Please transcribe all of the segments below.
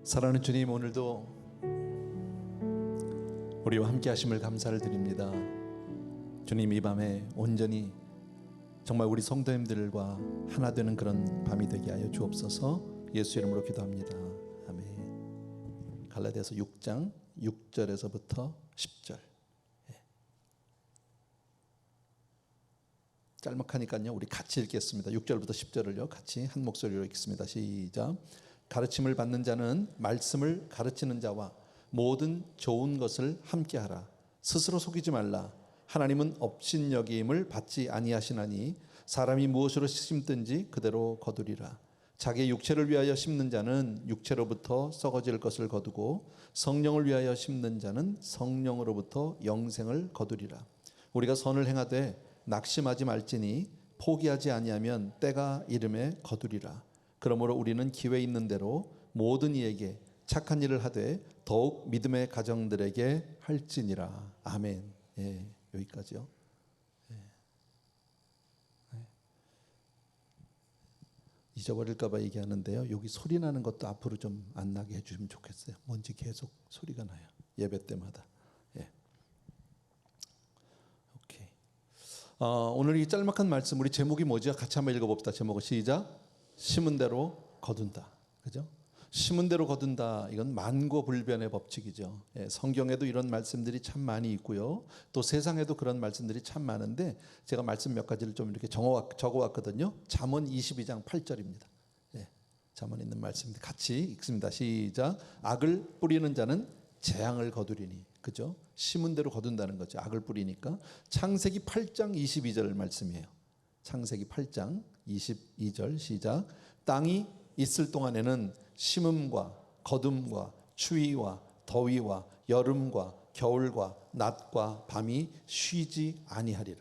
사랑하는 주님, 오늘도 우리와 함께 하심을 감사를 드립니다. 주님, 이 밤에 온전히 정말 우리 성도님들과 하나 되는 그런 밤이 되게 하여 주옵소서. 예수 이름으로 기도합니다. 아멘. 갈라디아서 6장 6절에서부터 10절. 짤막하니까요, 우리 같이 읽겠습니다. 6절부터 10절을요 같이 한 목소리로 읽겠습니다. 시작. 가르침을 받는 자는 말씀을 가르치는 자와 모든 좋은 것을 함께하라. 스스로 속이지 말라. 하나님은 업신여김을 받지 아니하시나니 사람이 무엇으로 심든지 그대로 거두리라. 자기 육체를 위하여 심는 자는 육체로부터 썩어질 것을 거두고 성령을 위하여 심는 자는 성령으로부터 영생을 거두리라. 우리가 선을 행하되 낙심하지 말지니 포기하지 아니하면 때가 이름에 거두리라. 그러므로 우리는 기회 있는 대로 모든 이에게 착한 일을 하되 더욱 믿음의 가정들에게 할지니라. 아멘. 예, 여기까지요. 예. 예. 잊어버릴까 봐 얘기하는데요, 여기 소리 나는 것도 앞으로 좀 안 나게 해주시면 좋겠어요. 뭔지 계속 소리가 나요, 예배 때마다. 예. 오케이. 오늘 이 짤막한 말씀, 우리 제목이 뭐죠? 같이 한번 읽어봅시다. 제목을 시작. 심은 대로 거둔다. 그죠? 심은 대로 거둔다. 이건 만고불변의 법칙이죠. 예, 성경에도 이런 말씀들이 참 많이 있고요. 또 세상에도 그런 말씀들이 참 많은데 제가 말씀 몇 가지를 좀 이렇게 적어왔거든요. 잠언 22장 8절입니다. 예, 잠언에 있는 말씀인데 같이 읽습니다. 시작. 악을 뿌리는 자는 재앙을 거두리니. 그죠? 심은 대로 거둔다는 거죠. 악을 뿌리니까. 창세기 8장 22절 말씀이에요. 창세기 8장 22절 시작. 땅이 있을 동안에는 심음과 거둠과 추위와 더위와 여름과 겨울과 낮과 밤이 쉬지 아니하리라.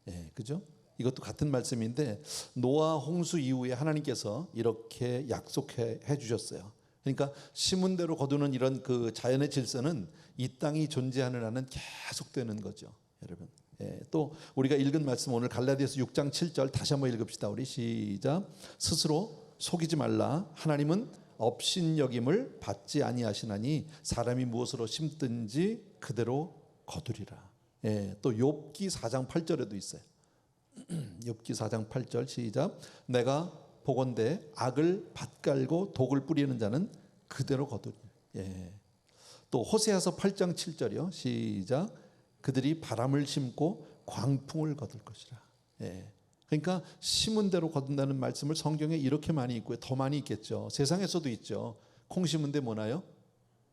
예, 그죠? 이것도 같은 말씀인데 노아 홍수 이후에 하나님께서 이렇게 약속해 주셨어요. 그러니까 심은 대로 거두는 이런 그 자연의 질서는 이 땅이 존재하는 한은 계속되는 거죠, 여러분. 예, 또 우리가 읽은 말씀 오늘 갈라디아서 6장 7절 다시 한번 읽읍시다. 우리 시작. 스스로 속이지 말라. 하나님은 업신여김을 받지 아니하시나니 사람이 무엇으로 심든지 그대로 거두리라. 예, 또 욥기 4장 8절에도 있어요. 욥기 4장 8절 시작. 내가 보건대 악을 밭갈고 독을 뿌리는 자는 그대로 거두리라. 예. 또 호세아서 8장 7절이요. 시작. 그들이 바람을 심고 광풍을 거둘 것이라. 예. 그러니까 심은 대로 거둔다는 말씀을 성경에 이렇게 많이 있고요. 더 많이 있겠죠. 세상에서도 있죠. 콩 심은 데 뭐 나요?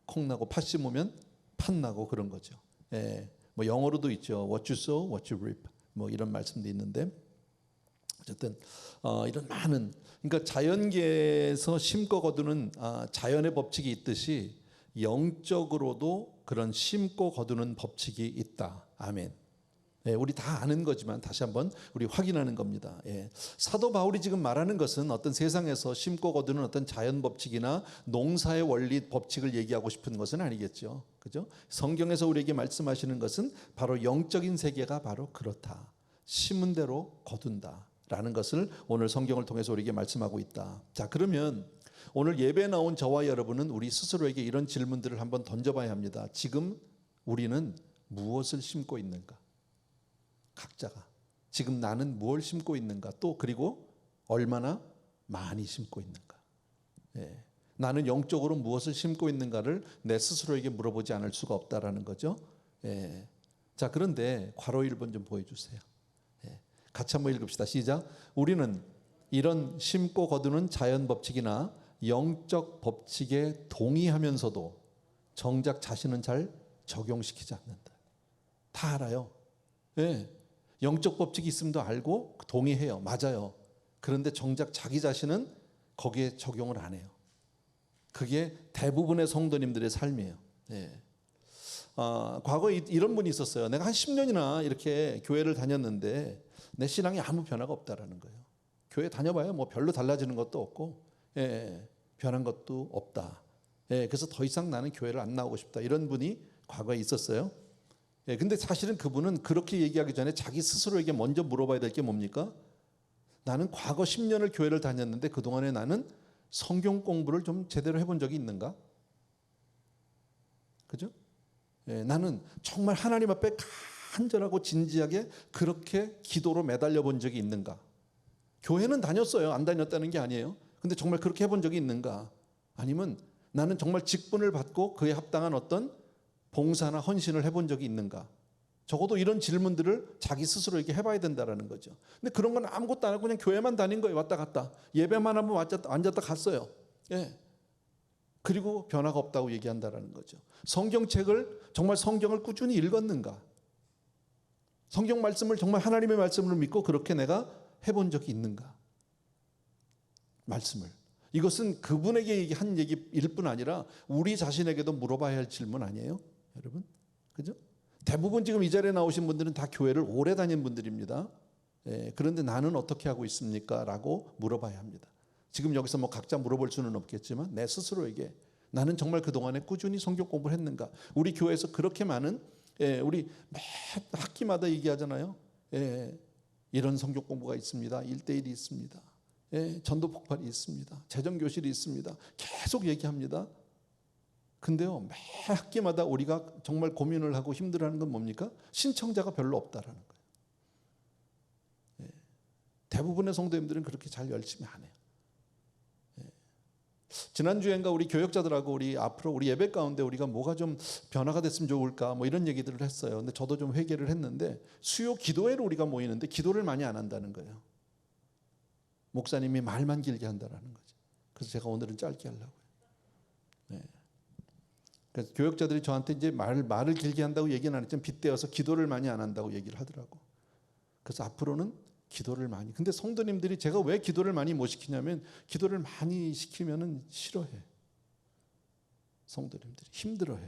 콩 나고 팥 심으면 팥 나고 그런 거죠. 예. 뭐 영어로도 있죠. What you sow, what you reap. 뭐 이런 말씀도 있는데 어쨌든 이런 많은, 그러니까 자연계에서 심고 거두는 자연의 법칙이 있듯이 영적으로도 그런 심고 거두는 법칙이 있다. 아멘. 예, 우리 다 아는 거지만 다시 한번 우리 확인하는 겁니다. 예. 사도 바울이 지금 말하는 것은 어떤 세상에서 심고 거두는 어떤 자연 법칙이나 농사의 원리 법칙을 얘기하고 싶은 것은 아니겠죠. 그죠? 성경에서 우리에게 말씀하시는 것은 바로 영적인 세계가 바로 그렇다. 심은 대로 거둔다라는 것을 오늘 성경을 통해서 우리에게 말씀하고 있다. 자, 그러면 오늘 예배에 나온 저와 여러분은 우리 스스로에게 이런 질문들을 한번 던져봐야 합니다. 지금 우리는 무엇을 심고 있는가? 각자가 지금 나는 무엇을 심고 있는가? 또 그리고 얼마나 많이 심고 있는가? 예. 나는 영적으로 무엇을 심고 있는가를 내 스스로에게 물어보지 않을 수가 없다라는 거죠. 예. 자, 그런데 괄호 1번 좀 보여주세요. 예. 같이 한번 읽읍시다. 시작. 우리는 이런 심고 거두는 자연 법칙이나 영적 법칙에 동의하면서도 정작 자신은 잘 적용시키지 않는다. 다 알아요. 예. 영적 법칙이 있음도 알고 동의해요. 맞아요. 그런데 정작 자기 자신은 거기에 적용을 안 해요. 그게 대부분의 성도님들의 삶이에요. 예. 과거에 이런 분이 있었어요. 내가 한 10년이나 이렇게 교회를 다녔는데 내 신앙이 아무 변화가 없다라는 거예요. 교회 다녀봐야 뭐 별로 달라지는 것도 없고, 예, 변한 것도 없다. 예, 그래서 더 이상 나는 교회를 안 나오고 싶다. 이런 분이 과거에 있었어요. 예, 근데 사실은 그분은 그렇게 얘기하기 전에 자기 스스로에게 먼저 물어봐야 될 게 뭡니까? 나는 과거 10년을 교회를 다녔는데 그동안에 나는 성경 공부를 좀 제대로 해본 적이 있는가? 그죠? 나는 정말 하나님 앞에 간절하고 진지하게 그렇게 기도로 매달려 본 적이 있는가? 교회는 다녔어요. 안 다녔다는 게 아니에요. 근데 정말 그렇게 해본 적이 있는가? 아니면 나는 정말 직분을 받고 그에 합당한 어떤 봉사나 헌신을 해본 적이 있는가? 적어도 이런 질문들을 자기 스스로에게 해봐야 된다는 거죠. 근데 그런 건 아무것도 안 하고 그냥 교회만 다닌 거예요. 왔다 갔다. 예배만 하면 앉았다 갔어요. 예. 그리고 변화가 없다고 얘기한다는 거죠. 성경책을 정말 성경을 꾸준히 읽었는가? 성경 말씀을 정말 하나님의 말씀으로 믿고 그렇게 내가 해본 적이 있는가? 말씀을. 이것은 그분에게 한 얘기일 뿐 아니라 우리 자신에게도 물어봐야 할 질문 아니에요? 여러분? 그죠? 대부분 지금 이 자리에 나오신 분들은 다 교회를 오래 다닌 분들입니다. 그런데 나는 어떻게 하고 있습니까? 라고 물어봐야 합니다. 지금 여기서 뭐 각자 물어볼 수는 없겠지만 내 스스로에게 나는 정말 그동안에 꾸준히 성경 공부를 했는가? 우리 교회에서 그렇게 많은 우리 매 학기마다 얘기하잖아요. 이런 성경 공부가 있습니다. 1:1이 있습니다. 전도 폭발이 있습니다. 재정교실이 있습니다. 계속 얘기합니다. 근데요, 매 학기마다 우리가 정말 고민을 하고 힘들어하는 건 뭡니까? 신청자가 별로 없다라는 거예요. 대부분의 성도님들은 그렇게 잘 열심히 안 해요. 지난주엔가 우리 교역자들하고 우리 앞으로 우리 예배 가운데 우리가 뭐가 좀 변화가 됐으면 좋을까 뭐 이런 얘기들을 했어요. 근데 저도 좀 회개를 했는데 수요 기도회로 우리가 모이는데 기도를 많이 안 한다는 거예요. 목사님이 말만 길게 한다라는 거죠. 그래서 제가 오늘은 짧게 하려고요. 그래서 교역자들이 저한테 이제 말을 길게 한다고 얘기는 안 했지만 빗대어서 기도를 많이 안 한다고 얘기를 하더라고. 그래서 앞으로는 기도를 많이. 근데 성도님들이 제가 왜 기도를 많이 못 시키냐면 기도를 많이 시키면은 싫어해. 성도님들이 힘들어해.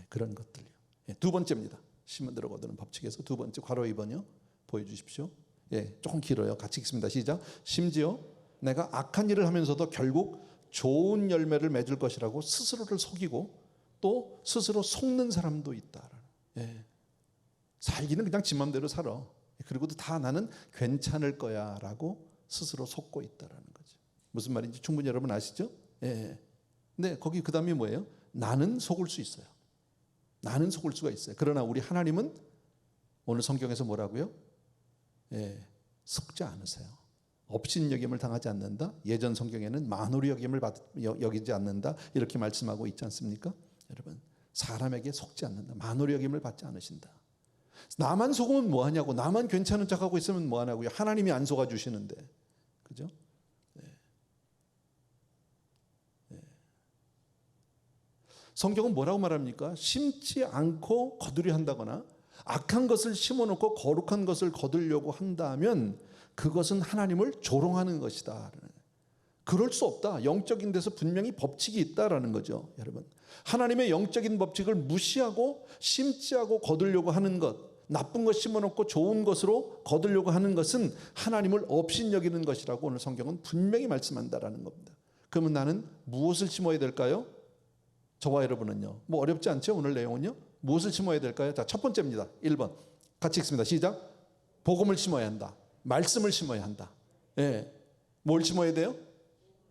그런 것들요. 두 번째입니다. 심은 대로 거두는 법칙에서 두 번째 괄호 2번이요. 보여주십시오. 조금 길어요. 같이 읽습니다. 시작. 심지어 내가 악한 일을 하면서도 결국 좋은 열매를 맺을 것이라고 스스로를 속이고 또 스스로 속는 사람도 있다. 살기는 그냥 지 맘대로 살아. 그리고도 다 나는 괜찮을 거야 라고 스스로 속고 있다라는 거죠. 무슨 말인지 충분히 여러분 아시죠? 근데 거기 그 다음이 뭐예요? 나는 속을 수 있어요. 나는 속을 수가 있어요. 그러나 우리 하나님은 오늘 성경에서 뭐라고요? 속지 않으세요. 업신여김을 당하지 않는다. 예전 성경에는 만홀히 여기지 않는다. 이렇게 말씀하고 있지 않습니까? 여러분, 사람에게 속지 않는다. 만홀히 여김을 받지 않으신다. 나만 속으면 뭐하냐고. 나만 괜찮은 척하고 있으면 뭐하냐고요. 하나님이 안 속아주시는데. 그죠? 성경은 뭐라고 말합니까? 심지 않고 거두려 한다거나 악한 것을 심어놓고 거룩한 것을 거두려고 한다면 그것은 하나님을 조롱하는 것이다. 그럴 수 없다. 영적인 데서 분명히 법칙이 있다라는 거죠. 여러분, 하나님의 영적인 법칙을 무시하고 심지하고 거두려고 하는 것, 나쁜 것 심어놓고 좋은 것으로 거두려고 하는 것은 하나님을 업신여기는 것이라고 오늘 성경은 분명히 말씀한다라는 겁니다. 그러면 나는 무엇을 심어야 될까요? 저와 여러분은요. 뭐 어렵지 않죠? 오늘 내용은요. 무엇을 심어야 될까요? 자, 첫 번째입니다. 1번. 같이 읽습니다. 시작. 복음을 심어야 한다. 말씀을 심어야 한다. 뭘 심어야 돼요?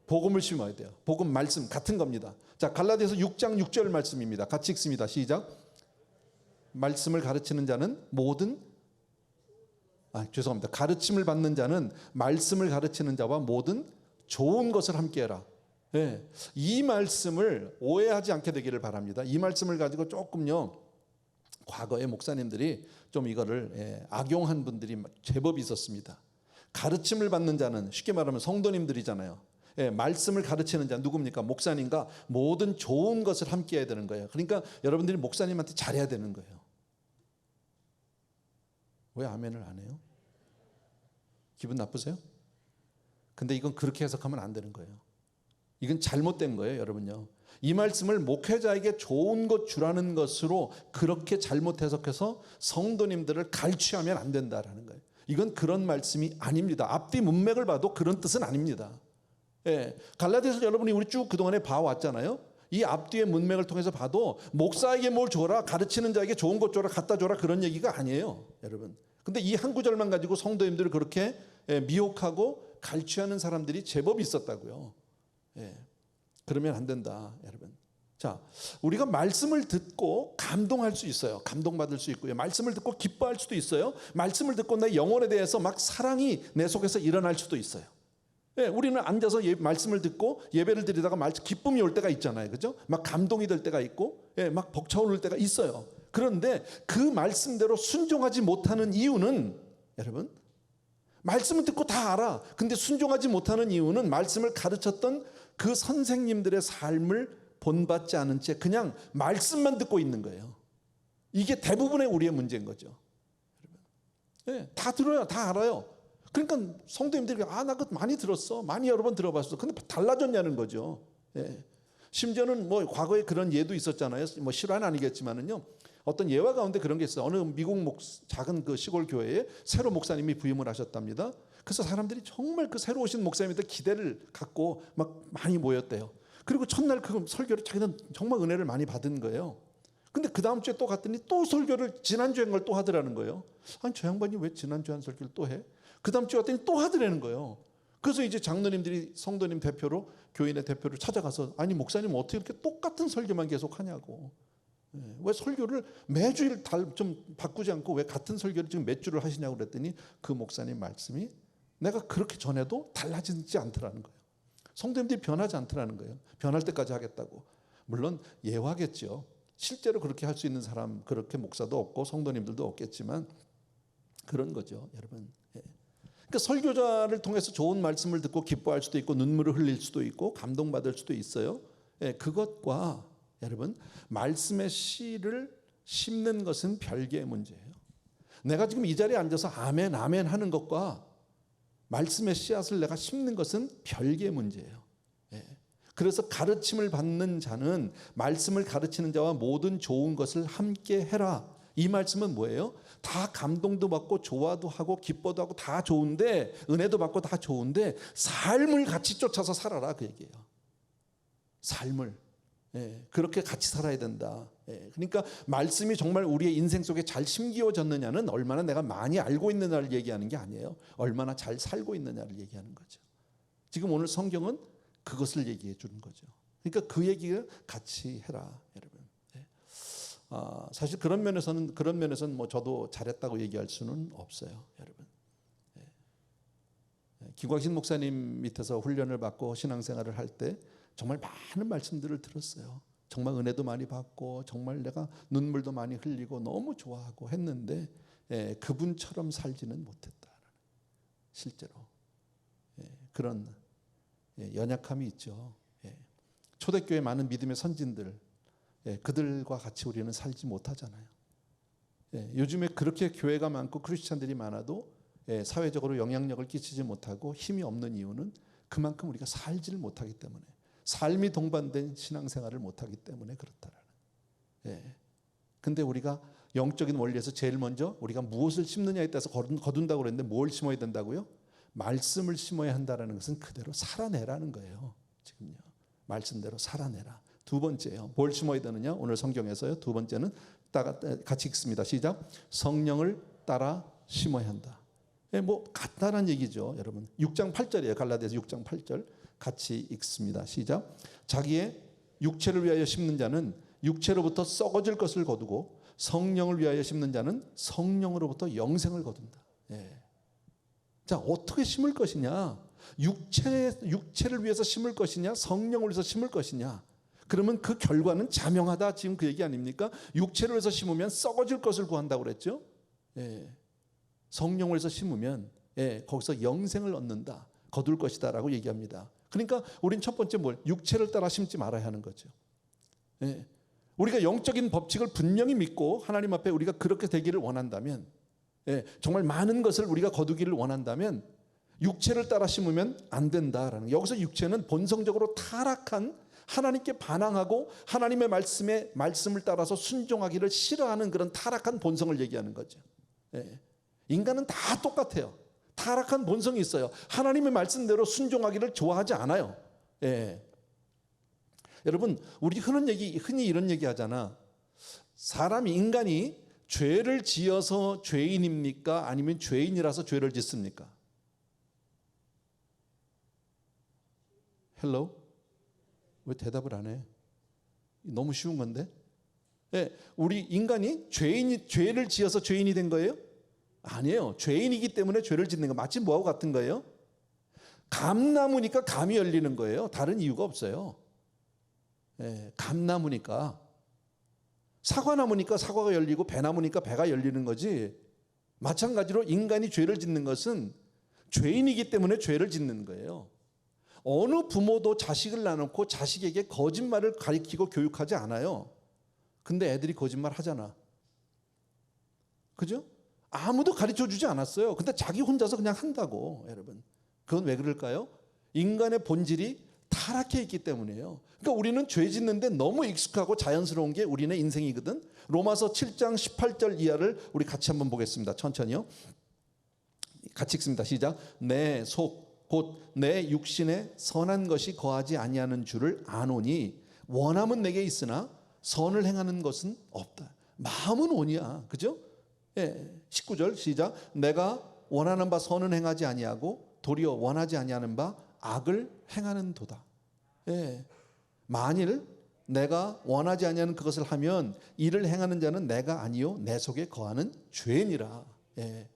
복음을 심어야 돼요. 복음, 말씀 같은 겁니다. 자, 갈라디아서 6장 6절 말씀입니다. 같이 읽습니다. 시작. 말씀을 가르치는 자는 가르침을 받는 자는 말씀을 가르치는 자와 모든 좋은 것을 함께해라. 이 말씀을 오해하지 않게 되기를 바랍니다. 이 말씀을 가지고 조금요, 과거에 목사님들이 좀 이거를 악용한 분들이 제법 있었습니다. 가르침을 받는 자는 쉽게 말하면 성도님들이잖아요. 말씀을 가르치는 자 누굽니까? 목사님과 모든 좋은 것을 함께 해야 되는 거예요. 그러니까 여러분들이 목사님한테 잘해야 되는 거예요. 왜 아멘을 안 해요? 기분 나쁘세요? 근데 이건 그렇게 해석하면 안 되는 거예요. 이건 잘못된 거예요, 여러분요. 이 말씀을 목회자에게 좋은 것 주라는 것으로 그렇게 잘못 해석해서 성도님들을 갈취하면 안 된다라는 거예요. 이건 그런 말씀이 아닙니다. 앞뒤 문맥을 봐도 그런 뜻은 아닙니다. 갈라디아서 여러분이 우리 쭉 그동안에 봐왔잖아요. 이 앞뒤의 문맥을 통해서 봐도 목사에게 뭘 줘라, 가르치는 자에게 좋은 것 줘라, 갖다 줘라 그런 얘기가 아니에요, 여러분. 근데 이 한 구절만 가지고 성도님들을 그렇게 미혹하고 갈취하는 사람들이 제법 있었다고요. 예. 그러면 안 된다, 여러분. 자, 우리가 말씀을 듣고 감동할 수 있어요. 감동받을 수 있고요. 말씀을 듣고 기뻐할 수도 있어요. 말씀을 듣고 내 영혼에 대해서 막 사랑이 내 속에서 일어날 수도 있어요. 예, 우리는 앉아서 말씀을 듣고 예배를 드리다가 기쁨이 올 때가 있잖아요. 그죠? 막 감동이 될 때가 있고, 예, 막 벅차오를 때가 있어요. 그런데 그 말씀대로 순종하지 못하는 이유는, 여러분, 말씀을 듣고 다 알아. 근데 순종하지 못하는 이유는 말씀을 가르쳤던 그 선생님들의 삶을 본받지 않은 채 그냥 말씀만 듣고 있는 거예요. 이게 대부분의 우리의 문제인 거죠. 네, 다 들어요. 다 알아요. 그러니까 성도님들이 나 그거 많이 들었어. 많이 여러 번 들어봤어. 근데 달라졌냐는 거죠. 네. 심지어는 뭐 과거에 그런 예도 있었잖아요. 뭐 실화는 아니겠지만은요. 어떤 예화 가운데 그런 게 있어요. 어느 미국 작은 그 시골 교회에 새로 목사님이 부임을 하셨답니다. 그래서 사람들이 정말 그 새로 오신 목사님한테 기대를 갖고 막 많이 모였대요. 그리고 첫날 그 설교를 자기는 정말 은혜를 많이 받은 거예요. 근데 그 다음 주에 또 갔더니 또 설교를 지난주에 한 걸 또 하더라는 거예요. 아니 저 양반이 왜 지난주에 한 설교를 또 해? 그 다음 주에 왔더니 또 하더라는 거예요. 그래서 이제 장로님들이 성도님 대표로 교인의 대표를 찾아가서 아니 목사님 어떻게 이렇게 똑같은 설교만 계속 하냐고. 왜 설교를 매주일 좀 바꾸지 않고 왜 같은 설교를 지금 몇 주를 하시냐고 그랬더니 그 목사님 말씀이 내가 그렇게 전해도 달라지지 않더라는 거예요. 성도님들이 변하지 않더라는 거예요. 변할 때까지 하겠다고. 물론 예화겠죠. 실제로 그렇게 할 수 있는 사람, 그렇게 목사도 없고 성도님들도 없겠지만 그런 거죠, 여러분. 그러니까 설교자를 통해서 좋은 말씀을 듣고 기뻐할 수도 있고 눈물을 흘릴 수도 있고 감동받을 수도 있어요. 그것과 여러분 말씀의 씨를 심는 것은 별개의 문제예요. 내가 지금 이 자리에 앉아서 아멘 아멘 하는 것과 말씀의 씨앗을 내가 심는 것은 별개의 문제예요. 그래서 가르침을 받는 자는 말씀을 가르치는 자와 모든 좋은 것을 함께 해라. 이 말씀은 뭐예요? 다 감동도 받고 좋아도 하고 기뻐도 하고 다 좋은데 은혜도 받고 다 좋은데 삶을 같이 쫓아서 살아라 그 얘기예요. 삶을 그렇게 같이 살아야 된다. 그러니까 말씀이 정말 우리의 인생 속에 잘 심기어졌느냐는 얼마나 내가 많이 알고 있느냐를 얘기하는 게 아니에요. 얼마나 잘 살고 있느냐를 얘기하는 거죠. 지금 오늘 성경은 그것을 얘기해 주는 거죠. 그러니까 그 얘기를 같이 해라, 여러분. 사실 그런 면에서는 뭐 저도 잘했다고 얘기할 수는 없어요, 여러분. 김광신 목사님 밑에서 훈련을 받고 신앙생활을 할 때 정말 많은 말씀들을 들었어요. 정말 은혜도 많이 받고 정말 내가 눈물도 많이 흘리고 너무 좋아하고 했는데 그분처럼 살지는 못했다. 실제로 그런 연약함이 있죠. 초대교회 많은 믿음의 선진들 그들과 같이 우리는 살지 못하잖아요. 요즘에 그렇게 교회가 많고 크리스찬들이 많아도 사회적으로 영향력을 끼치지 못하고 힘이 없는 이유는 그만큼 우리가 살지를 못하기 때문에 삶이 동반된 신앙생활을 못하기 때문에 그렇다라는. 근데 우리가 영적인 원리에서 제일 먼저 우리가 무엇을 심느냐에 따라서 거둔다고 그랬는데 뭘 심어야 된다고요? 말씀을 심어야 한다는 것은 그대로 살아내라는 거예요. 지금요. 말씀대로 살아내라. 두 번째요. 뭘 심어야 되느냐? 오늘 성경에서요. 두 번째는 같이 읽습니다. 시작. 성령을 따라 심어야 한다. 뭐 간단한 얘기죠, 여러분. 6장 8절이에요. 갈라디아서 6장 8절. 같이 읽습니다. 시작. 자기의 육체를 위하여 심는 자는 육체로부터 썩어질 것을 거두고 성령을 위하여 심는 자는 성령으로부터 영생을 거둔다. 자, 어떻게 심을 것이냐? 육체를 위해서 심을 것이냐? 성령을 위해서 심을 것이냐? 그러면 그 결과는 자명하다. 지금 그 얘기 아닙니까? 육체를 위해서 심으면 썩어질 것을 구한다고 그랬죠. 성령을 위해서 심으면 거기서 영생을 얻는다. 거둘 것이다 라고 얘기합니다. 그러니까 우린 첫 번째 육체를 따라 심지 말아야 하는 거죠. 우리가 영적인 법칙을 분명히 믿고 하나님 앞에 우리가 그렇게 되기를 원한다면 정말 많은 것을 우리가 거두기를 원한다면 육체를 따라 심으면 안 된다라는. 여기서 육체는 본성적으로 타락한 하나님께 반항하고 하나님의 말씀을 따라서 순종하기를 싫어하는 그런 타락한 본성을 얘기하는 거죠. 인간은 다 똑같아요. 타락한 본성이 있어요. 하나님의 말씀대로 순종하기를 좋아하지 않아요. 여러분, 우리 흔히 이런 얘기 하잖아. 인간이 죄를 지어서 죄인입니까? 아니면 죄인이라서 죄를 짓습니까? 헬로? 왜 대답을 안 해? 너무 쉬운 건데. 예, 우리 인간이 죄를 지어서 죄인이 된 거예요? 아니에요. 죄인이기 때문에 죄를 짓는 거. 마치 뭐하고 같은 거예요? 감나무니까 감이 열리는 거예요. 다른 이유가 없어요. 예, 감나무니까. 사과나무니까 사과가 열리고 배나무니까 배가 열리는 거지. 마찬가지로 인간이 죄를 짓는 것은 죄인이기 때문에 죄를 짓는 거예요. 어느 부모도 자식을 낳아놓고 자식에게 거짓말을 가르치고 교육하지 않아요. 근데 애들이 거짓말 하잖아. 그죠? 아무도 가르쳐 주지 않았어요. 근데 자기 혼자서 그냥 한다고, 여러분. 그건 왜 그럴까요? 인간의 본질이 타락해 있기 때문이에요. 그러니까 우리는 죄 짓는데 너무 익숙하고 자연스러운 게 우리네 인생이거든. 로마서 7장 18절 이하를 우리 같이 한번 보겠습니다. 천천히요. 같이 읽습니다. 시작. 내 속 곧 내 육신에 선한 것이 거하지 아니하는 줄을 아노니 원함은 내게 있으나 선을 행하는 것은 없다. 마음은 원이야. 그죠? 예. 19절 시작. 내가 원하는 바 선은 행하지 아니하고 도리어 원하지 아니하는 바 악을 행하는 도다. 예. 만일 내가 원하지 아니하는 그것을 하면 이를 행하는 자는 내가 아니요 내 속에 거하는 죄니라. 예.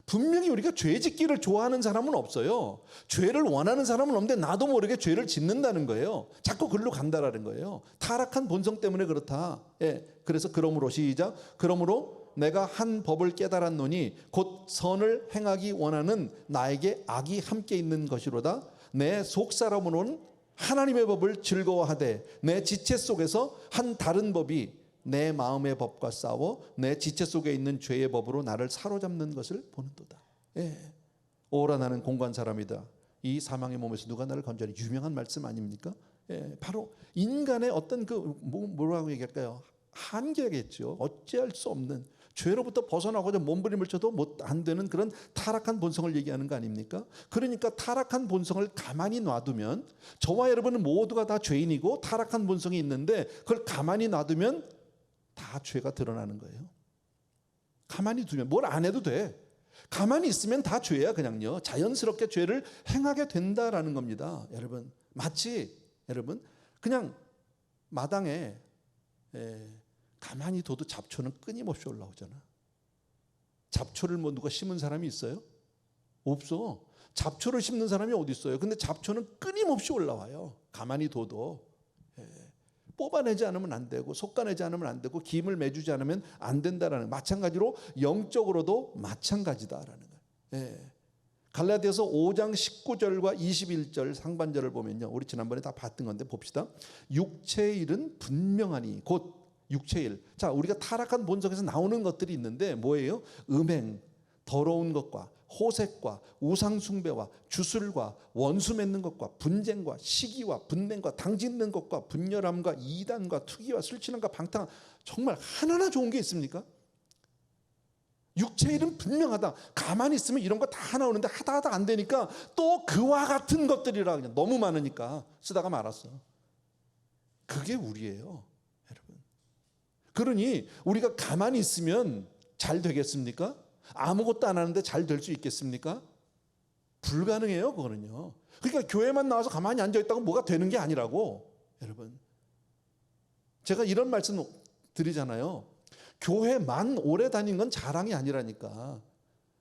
분명히 우리가 죄 짓기를 좋아하는 사람은 없어요. 죄를 원하는 사람은 없는데 나도 모르게 죄를 짓는다는 거예요. 자꾸 글로 간다라는 거예요. 타락한 본성 때문에 그렇다. 예. 그래서 그러므로 시작. 그러므로 내가 한 법을 깨달았노니 곧 선을 행하기 원하는 나에게 악이 함께 있는 것이로다. 내 속사람으로는 하나님의 법을 즐거워하되 내 지체 속에서 한 다른 법이 내 마음의 법과 싸워 내 지체 속에 있는 죄의 법으로 나를 사로잡는 것을 보는도다. 예. 오라 나는 공고한 사람이다. 이 사망의 몸에서 누가 나를 건져내. 유명한 말씀 아닙니까? 예. 바로 인간의 어떤 뭐라고 얘기할까요? 한계겠죠. 어찌할 수 없는 죄로부터 벗어나고자 몸부림을 쳐도 안 되는 그런 타락한 본성을 얘기하는 거 아닙니까? 그러니까 타락한 본성을 가만히 놔두면 저와 여러분은 모두가 다 죄인이고 타락한 본성이 있는데 그걸 가만히 놔두면 다 죄가 드러나는 거예요. 가만히 두면 뭘 안 해도 돼. 가만히 있으면 다 죄야 그냥요. 자연스럽게 죄를 행하게 된다라는 겁니다. 여러분 마치 여러분 그냥 마당에 가만히 둬도 잡초는 끊임없이 올라오잖아. 잡초를 뭐 누가 심은 사람이 있어요? 없어. 잡초를 심는 사람이 어디 있어요? 근데 잡초는 끊임없이 올라와요. 가만히 둬도. 뽑아내지 않으면 안 되고 솎아내지 않으면 안 되고 김을 매주지 않으면 안 된다라는, 마찬가지로 영적으로도 마찬가지다라는 거예요. 갈라디아서 5장 19절과 21절 상반절을 보면요, 우리 지난번에 다 봤던 건데 봅시다. 육체의 일은 분명하니 곧 육체의 일. 자, 우리가 타락한 본성에서 나오는 것들이 있는데 뭐예요? 음행, 더러운 것과 호색과 우상숭배와 주술과 원수 맺는 것과 분쟁과 시기와 분냉과 당짓는 것과 분열함과 이단과 투기와 술 취함과 방탕. 정말 하나하나 좋은 게 있습니까? 육체의 일은 분명하다. 가만히 있으면 이런 거 다 나오는데 하다 안 되니까 또 그와 같은 것들이라 그냥 너무 많으니까 쓰다가 말았어. 그게 우리예요, 여러분. 그러니 우리가 가만히 있으면 잘 되겠습니까? 아무것도 안 하는데 잘 될 수 있겠습니까? 불가능해요, 그거는요. 그러니까 교회만 나와서 가만히 앉아있다고 뭐가 되는 게 아니라고, 여러분. 제가 이런 말씀 드리잖아요. 교회만 오래 다닌 건 자랑이 아니라니까.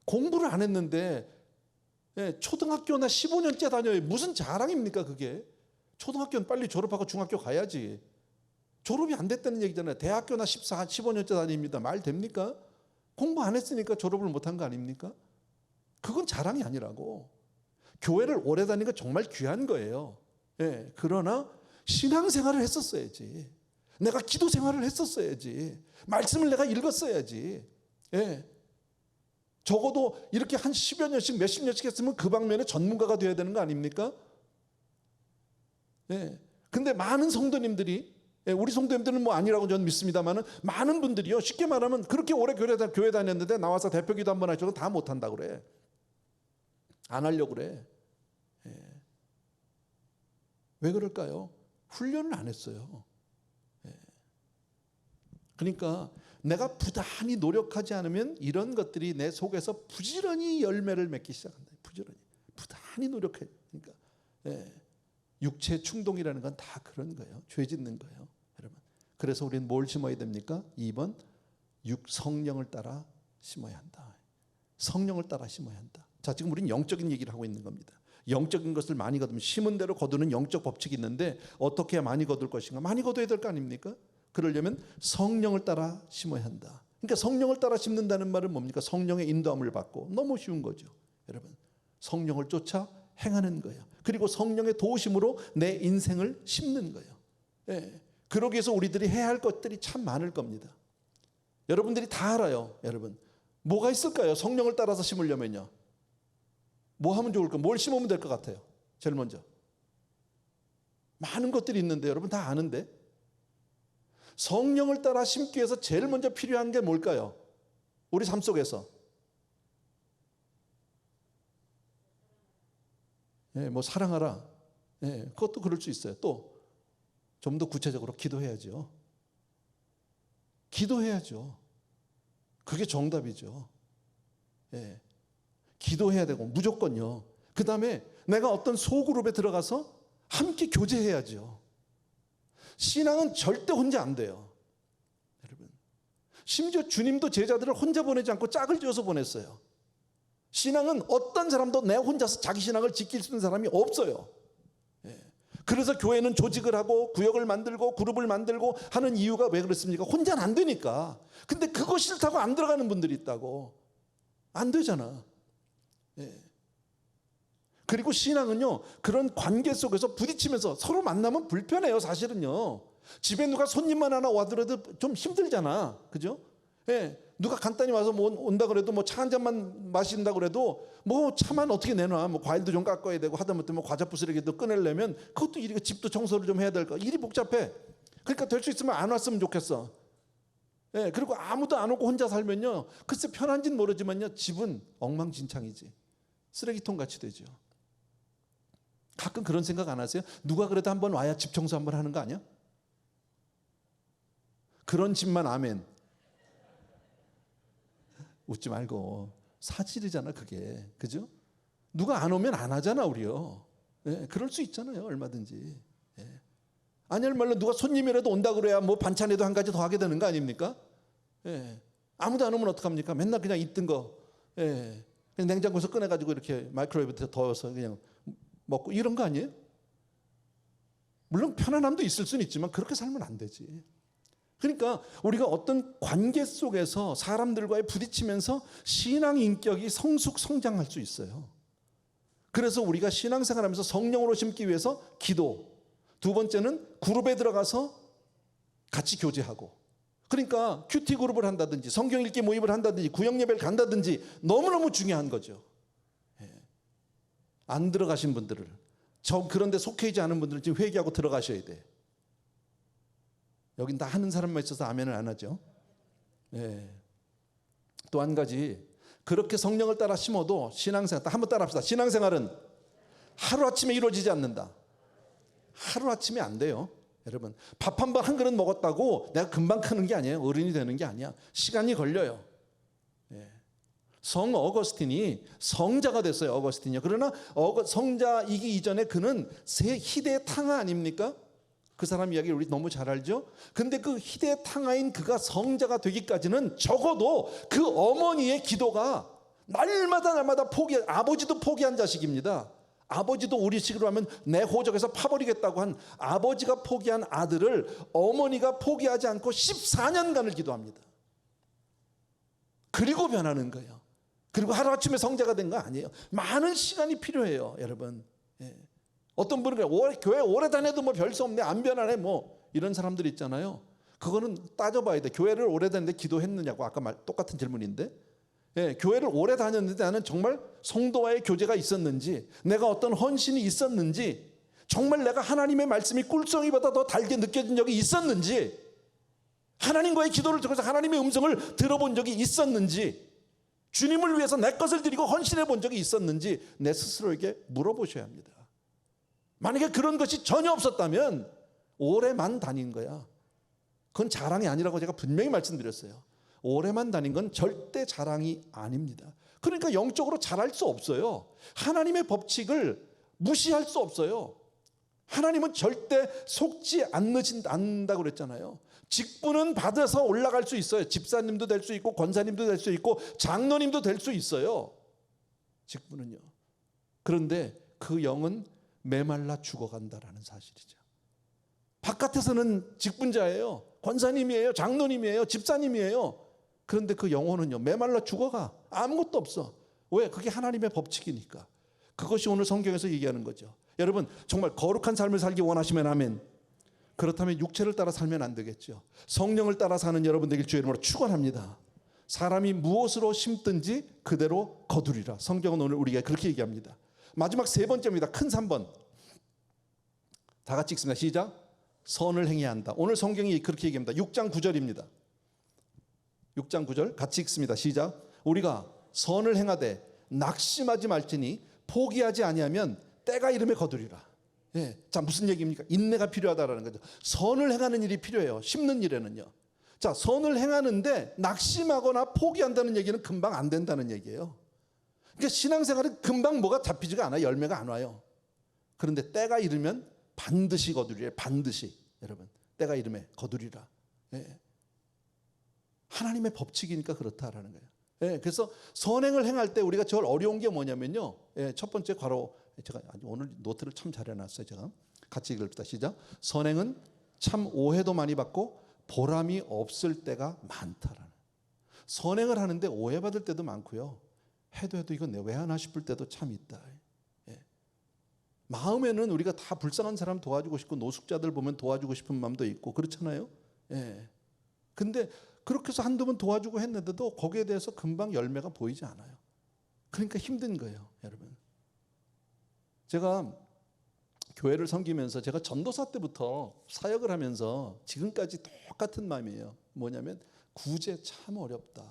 공부를 안 했는데 초등학교나 15년째 다녀요. 무슨 자랑입니까 그게? 초등학교는 빨리 졸업하고 중학교 가야지. 졸업이 안 됐다는 얘기잖아요. 대학교나 15년째 다닙니다. 말 됩니까? 공부 안 했으니까 졸업을 못한 거 아닙니까? 그건 자랑이 아니라고. 교회를 오래 다니는 건 정말 귀한 거예요. 그러나 신앙생활을 했었어야지. 내가 기도 생활을 했었어야지. 말씀을 내가 읽었어야지. 적어도 이렇게 한 10여 년씩 몇십 년씩 했으면 그 방면에 전문가가 되어야 되는 거 아닙니까? 근데 많은 성도님들이, 우리 성도님들은 뭐 아니라고 저는 믿습니다만 많은 분들이요, 쉽게 말하면 그렇게 오래 교회 다녔는데 나와서 대표기도 한번 하셔도 다 못한다고 그래. 안 하려고 그래. 왜 그럴까요? 훈련을 안 했어요. 그러니까 내가 부단히 노력하지 않으면 이런 것들이 내 속에서 부지런히 열매를 맺기 시작한다. 부지런히 노력해. 그러니까 육체 충동이라는 건 다 그런 거예요. 죄 짓는 거예요, 여러분. 그래서 우리는 뭘 심어야 됩니까? 2번, 성령을 따라 심어야 한다. 성령을 따라 심어야 한다. 자, 지금 우리는 영적인 얘기를 하고 있는 겁니다. 영적인 것을 많이 거두면 심은 대로 거두는 영적 법칙이 있는데 어떻게 해야 많이 거둘 것인가? 많이 거둬야 될 거 아닙니까? 그러려면 성령을 따라 심어야 한다. 그러니까 성령을 따라 심는다는 말은 뭡니까? 성령의 인도함을 받고. 너무 쉬운 거죠, 여러분. 성령을 쫓아 행하는 거예요. 그리고 성령의 도우심으로 내 인생을 심는 거예요. 예. 그러기 위해서 우리들이 해야 할 것들이 참 많을 겁니다. 여러분들이 다 알아요, 여러분. 뭐가 있을까요? 성령을 따라서 심으려면요. 뭐 하면 좋을까? 뭘 심으면 될 것 같아요? 제일 먼저. 많은 것들이 있는데 여러분 다 아는데. 성령을 따라 심기 위해서 제일 먼저 필요한 게 뭘까요? 우리 삶 속에서. 예, 뭐 사랑하라. 예, 그것도 그럴 수 있어요. 또 좀 더 구체적으로 기도해야죠. 기도해야죠. 그게 정답이죠. 예. 기도해야 되고 무조건요. 그 다음에 내가 어떤 소그룹에 들어가서 함께 교제해야죠. 신앙은 절대 혼자 안 돼요, 여러분. 심지어 주님도 제자들을 혼자 보내지 않고 짝을 지어서 보냈어요. 신앙은 어떤 사람도 내 혼자서 자기 신앙을 지킬 수 있는 사람이 없어요. 예. 그래서 교회는 조직을 하고 구역을 만들고 그룹을 만들고 하는 이유가 왜 그렇습니까? 혼자는 안 되니까. 근데 그거 싫다고 안 들어가는 분들이 있다고. 안 되잖아. 예. 그리고 신앙은요, 그런 관계 속에서 부딪히면서 서로 만나면 불편해요, 사실은요. 집에 누가 손님만 하나 와더라도 좀 힘들잖아, 그죠? 예. 누가 간단히 와서 뭐 온다 그래도 뭐 차 한 잔만 마신다 그래도 뭐 차만 어떻게 내놔, 뭐 과일도 좀 깎아야 되고 하다못해 뭐 과자 부스러기도 꺼내려면 그것도 일이, 집도 청소를 좀 해야 될 거, 일이 복잡해. 그러니까 될 수 있으면 안 왔으면 좋겠어. 예. 그리고 아무도 안 오고 혼자 살면요, 글쎄 편한지는 모르지만요, 집은 엉망진창이지. 쓰레기통 같이 되죠. 가끔 그런 생각 안 하세요? 누가 그래도 한번 와야 집 청소 한번 하는 거 아니야? 그런 집만 아멘. 웃지 말고. 사실이잖아, 그게. 그죠? 누가 안 오면 안 하잖아, 우리요. 예, 그럴 수 있잖아요, 얼마든지. 예. 아니, 말로 누가 손님이라도 온다 그래야 뭐 반찬에도 한 가지 더 하게 되는 거 아닙니까? 예. 아무도 안 오면 어떡합니까? 맨날 그냥 있던 거. 예. 그냥 냉장고에서 꺼내가지고 이렇게 마이크로웨이브에 더워서 그냥 먹고 이런 거 아니에요? 물론 편안함도 있을 수는 있지만 그렇게 살면 안 되지. 그러니까 우리가 어떤 관계 속에서 사람들과의 부딪히면서 신앙 인격이 성장할 수 있어요. 그래서 우리가 신앙생활하면서 성령으로 심기 위해서 기도, 두 번째는 그룹에 들어가서 같이 교제하고, 그러니까 큐티 그룹을 한다든지 성경 읽기 모임을 한다든지 구역 예배를 간다든지 너무너무 중요한 거죠. 안 들어가신 분들을, 그런데 속해 있지 않은 분들은 지금 회개하고 들어가셔야 돼. 여긴 다 하는 사람만 있어서 아멘을 안 하죠. 예. 또 한 가지, 그렇게 성령을 따라 심어도 신앙생활, 한번 따라 합시다. 신앙생활은 하루아침에 이루어지지 않는다. 하루아침에 안 돼요, 여러분. 밥 한 번 한 그릇 먹었다고 내가 금방 크는 게 아니에요. 어른이 되는 게 아니야. 시간이 걸려요. 예. 성 어거스틴이 성자가 됐어요, 어거스틴이요. 그러나 성자이기 이전에 그는 새 희대의 탕아 아닙니까? 그 사람 이야기 우리 너무 잘 알죠? 근데 그 희대의 탕아인 그가 성자가 되기까지는 적어도 그 어머니의 기도가 날마다 아버지도 포기한 자식입니다. 아버지도 우리식으로 하면 내 호적에서 파버리겠다고 한 아버지가 포기한 아들을 어머니가 포기하지 않고 14년간을 기도합니다. 그리고 변하는 거예요. 그리고 하루아침에 성자가 된 거 아니에요. 많은 시간이 필요해요, 여러분. 예. 어떤 분은 교회 오래 다녀도 뭐 별 수 없네, 안 변하네, 뭐 이런 사람들 있잖아요. 그거는 따져봐야 돼. 교회를 오래 다녔는데 기도했느냐고. 아까 똑같은 질문인데, 예, 교회를 오래 다녔는데 나는 정말 성도와의 교제가 있었는지, 내가 어떤 헌신이 있었는지, 정말 내가 하나님의 말씀이 꿀송이보다 더 달게 느껴진 적이 있었는지, 하나님과의 기도를 통해서 하나님의 음성을 들어본 적이 있었는지, 주님을 위해서 내 것을 드리고 헌신해 본 적이 있었는지 내 스스로에게 물어보셔야 합니다. 만약에 그런 것이 전혀 없었다면 오래만 다닌 거야. 그건 자랑이 아니라고 제가 분명히 말씀드렸어요. 오래만 다닌 건 절대 자랑이 아닙니다. 그러니까 영적으로 잘할 수 없어요. 하나님의 법칙을 무시할 수 없어요. 하나님은 절대 속지 않는다고 그랬잖아요. 직분은 받아서 올라갈 수 있어요. 집사님도 될 수 있고 권사님도 될 수 있고 장로님도 될 수 있어요. 직분은요. 그런데 그 영은 메말라 죽어간다라는 사실이죠. 바깥에서는 직분자예요. 권사님이에요. 장로님이에요. 집사님이에요. 그런데 그 영혼은요, 메말라 죽어가. 아무것도 없어. 왜? 그게 하나님의 법칙이니까. 그것이 오늘 성경에서 얘기하는 거죠. 여러분, 정말 거룩한 삶을 살기 원하시면 아멘. 그렇다면 육체를 따라 살면 안 되겠죠. 성령을 따라 사는 여러분 되길 주의 이름으로 축원합니다. 사람이 무엇으로 심든지 그대로 거두리라. 성경은 오늘 우리가 그렇게 얘기합니다. 마지막 세 번째입니다. 큰 3번. 다 같이 읽습니다. 시작. 선을 행해야 한다. 오늘 성경이 그렇게 얘기합니다. 6장 9절입니다. 6장 9절 같이 읽습니다. 시작. 우리가 선을 행하되 낙심하지 말지니 포기하지 아니하면 때가 이름에 거두리라. 예. 자, 무슨 얘기입니까? 인내가 필요하다라는 거죠. 선을 행하는 일이 필요해요. 심는 일에는요. 자, 선을 행하는데 낙심하거나 포기한다는 얘기는 금방 안 된다는 얘기예요. 그러니까 신앙생활은 금방 뭐가 잡히지가 않아요. 열매가 안 와요. 그런데 때가 이르면 반드시 거두리라. 반드시. 여러분, 때가 이름에 거두리라. 예. 하나님의 법칙이니까 그렇다라는 거예요. 예. 그래서 선행을 행할 때 우리가 제일 어려운 게 뭐냐면요. 예. 첫 번째 괄호, 제가 오늘 노트를 참 잘 해놨어요. 제가 같이 읽읍시다. 시작. 선행은 참 오해도 많이 받고 보람이 없을 때가 많다라는. 선행을 하는데 오해받을 때도 많고요. 해도 이건 내 왜 하나 싶을 때도 참 있다. 마음에는 우리가 다 불쌍한 사람 도와주고 싶고 노숙자들 보면 도와주고 싶은 마음도 있고 그렇잖아요. 예. 근데 그렇게 해서 한두 번 도와주고 했는데도 거기에 대해서 금방 열매가 보이지 않아요. 그러니까 힘든 거예요, 여러분. 제가 교회를 섬기면서 제가 전도사 때부터 사역을 하면서 지금까지 똑같은 마음이에요. 뭐냐면 구제 참 어렵다.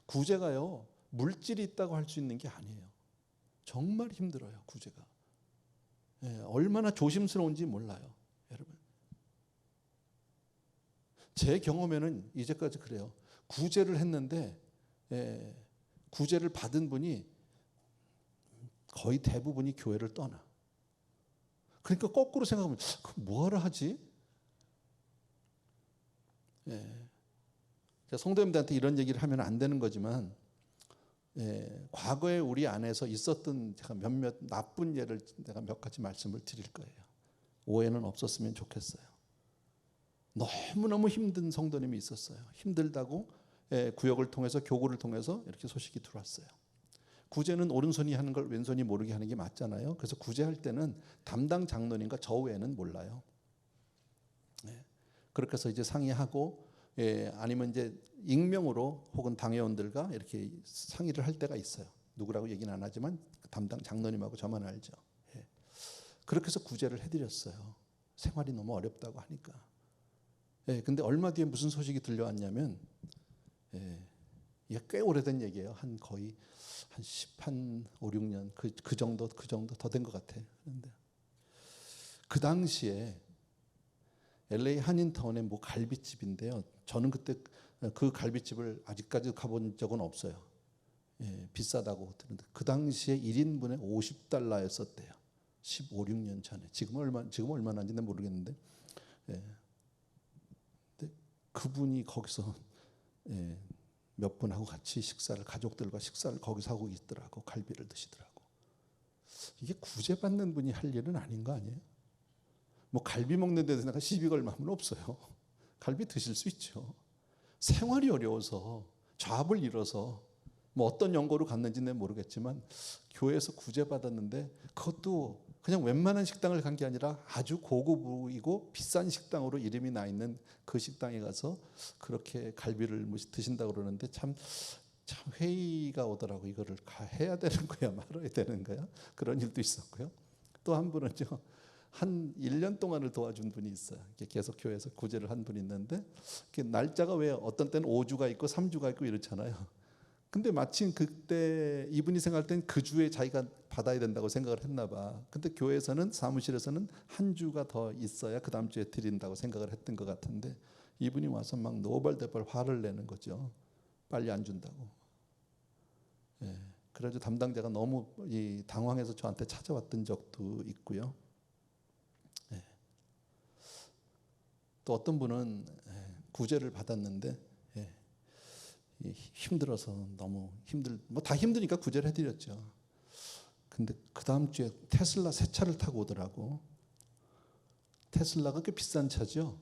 구제가요, 물질이 있다고 할 수 있는 게 아니에요. 정말 힘들어요, 구제가. 예, 얼마나 조심스러운지 몰라요, 여러분. 제 경험에는 이제까지 그래요. 구제를 했는데 구제를 받은 분이 거의 대부분이 교회를 떠나. 그러니까 거꾸로 생각하면 뭐하러 하지? 제가 성도님들한테 이런 얘기를 하면 안 되는 거지만 과거에 우리 안에서 있었던 제가 몇몇 나쁜 예를 내가 몇 가지 말씀을 드릴 거예요. 오해는 없었으면 좋겠어요. 너무너무 힘든 성도님이 있었어요. 힘들다고 구역을 통해서 교구를 통해서 이렇게 소식이 들어왔어요. 구제는 오른손이 하는 걸 왼손이 모르게 하는 게 맞잖아요. 그래서 구제할 때는 담당 장로님과 저 외에는 몰라요. 그렇게 해서 이제 상의하고 아니면 이제 익명으로 혹은 당회원들과 이렇게 상의를 할 때가 있어요. 누구라고 얘기는 안 하지만 담당 장로님하고 저만 알죠. 그렇게 해서 구제를 해드렸어요. 생활이 너무 어렵다고 하니까. 근데 얼마 뒤에 무슨 소식이 들려왔냐면 이게 꽤 오래된 얘기예요. 거의 한 5, 6년 그 정도 더 된 것 같아요. 그런데 그 당시에 LA 한인타운의 뭐 갈비집인데요. 저는 그때 그 갈비집을 아직까지 가본 적은 없어요. 비싸다고 들었는데 그 당시에 1인분에 $50였었대요. 15, 16년 전에. 지금 얼마나인지는 모르겠는데. 근데 그분이 거기서 몇 분하고 같이 가족들과 식사를 거기서 하고 있더라고. 갈비를 드시더라고. 이게 구제받는 분이 할 일은 아닌 거 아니에요? 뭐 갈비 먹는 데서 내가 시비 걸 마음은 없어요. 갈비 드실 수 있죠. 생활이 어려워서 잡을 잃어서 뭐 어떤 연고로 갔는지는 모르겠지만 교회에서 구제받았는데 그것도 그냥 웬만한 식당을 간 게 아니라 아주 고급이고 비싼 식당으로 이름이 나 있는 그 식당에 가서 그렇게 갈비를 드신다고 그러는데 참 회의가 오더라고. 이거를 해야 되는 거야 말아야 되는 거야. 그런 일도 있었고요. 또 한 분은요. 한 1년 동안을 도와준 분이 있어요. 계속 교회에서 구제를 한 분이 있는데 날짜가 왜 어떤 때는 5주가 있고 3주가 있고 이렇잖아요. 근데 마침 그때 이분이 생각할 땐 그 주에 자기가 받아야 된다고 생각을 했나 봐. 근데 교회에서는 사무실에서는 한 주가 더 있어야 그 다음 주에 드린다고 생각을 했던 것 같은데 이분이 와서 막 노발대발 화를 내는 거죠. 빨리 안 준다고. 그래서 담당자가 너무 당황해서 저한테 찾아왔던 적도 있고요. 또 어떤 분은 구제를 받았는데 힘들어서 너무 뭐 다 힘드니까 구제를 해드렸죠. 근데 그 다음 주에 테슬라 새 차를 타고 오더라고. 테슬라가 꽤 비싼 차죠.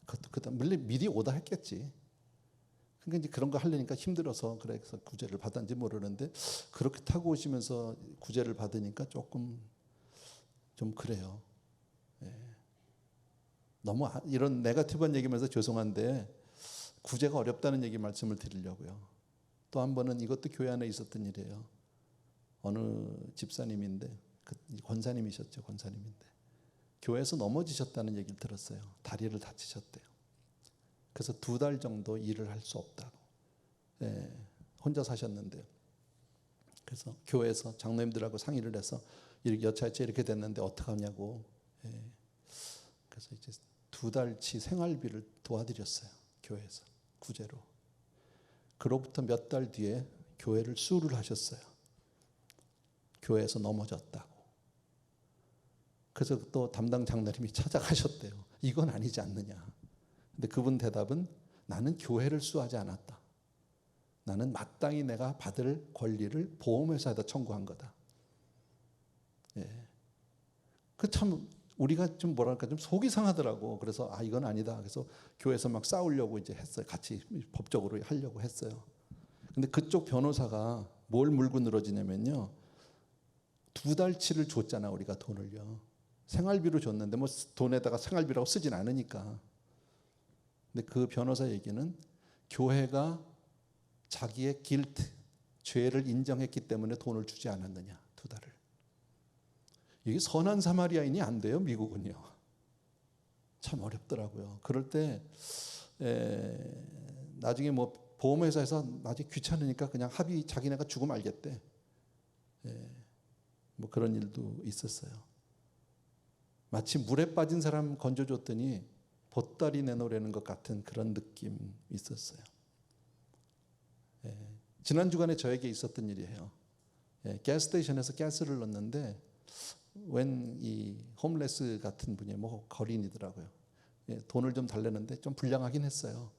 그것도 그다음 미리 오다 했겠지. 그러니까 이제 그런 거 하려니까 힘들어서 그래서 구제를 받았는지 모르는데 그렇게 타고 오시면서 구제를 받으니까 조금 좀 그래요. 너무 이런 네거티브한 얘기면서 죄송한데 구제가 어렵다는 얘기 말씀을 드리려고요. 또 한 번은 이것도 교회 안에 있었던 일이에요. 어느 집사님인데 권사님이셨죠. 권사님인데 교회에서 넘어지셨다는 얘기를 들었어요. 다리를 다치셨대요. 그래서 2달 정도 일을 할 수 없다고. 혼자 사셨는데 그래서 교회에서 장로님들하고 상의를 해서 여차여차 이렇게 됐는데 어떡하냐고. 그래서 이제 2달치 생활비를 도와드렸어요. 교회에서 구제로. 그로부터 몇 달 뒤에 교회를 수를 하셨어요. 교회에서 넘어졌다고. 그래서 또 담당 장로님이 찾아가셨대요. 이건 아니지 않느냐. 근데 그분 대답은 나는 교회를 수하지 않았다. 나는 마땅히 내가 받을 권리를 보험회사에다 청구한 거다. 그 참 우리가 좀 뭐랄까 좀 속이 상하더라고. 그래서 이건 아니다. 그래서 교회에서 막 싸우려고 이제 했어요. 같이 법적으로 하려고 했어요. 근데 그쪽 변호사가 뭘 물고 늘어지냐면요. 2달치를 줬잖아 우리가 돈을요. 생활비로 줬는데 뭐 돈에다가 생활비라고 쓰진 않으니까. 근데 그 변호사 얘기는 교회가 자기의 길트, 죄를 인정했기 때문에 돈을 주지 않았느냐, 2달을. 이게 선한 사마리아인이 안 돼요, 미국은요. 참 어렵더라고요. 그럴 때 나중에 뭐 보험회사에서 나중에 귀찮으니까 그냥 합의 자기네가 죽으면 알겠대. 뭐 그런 일도 있었어요. 마치 물에 빠진 사람 건져줬더니 보따리 내놓으려는 것 같은 그런 느낌 있었어요. 지난 주간에 저에게 있었던 일이에요. 가스스테이션에서 가스를 넣었는데 웬 이 홈레스 같은 분이 뭐 거린이더라고요. 돈을 좀 달래는데 좀 불량하긴 했어요.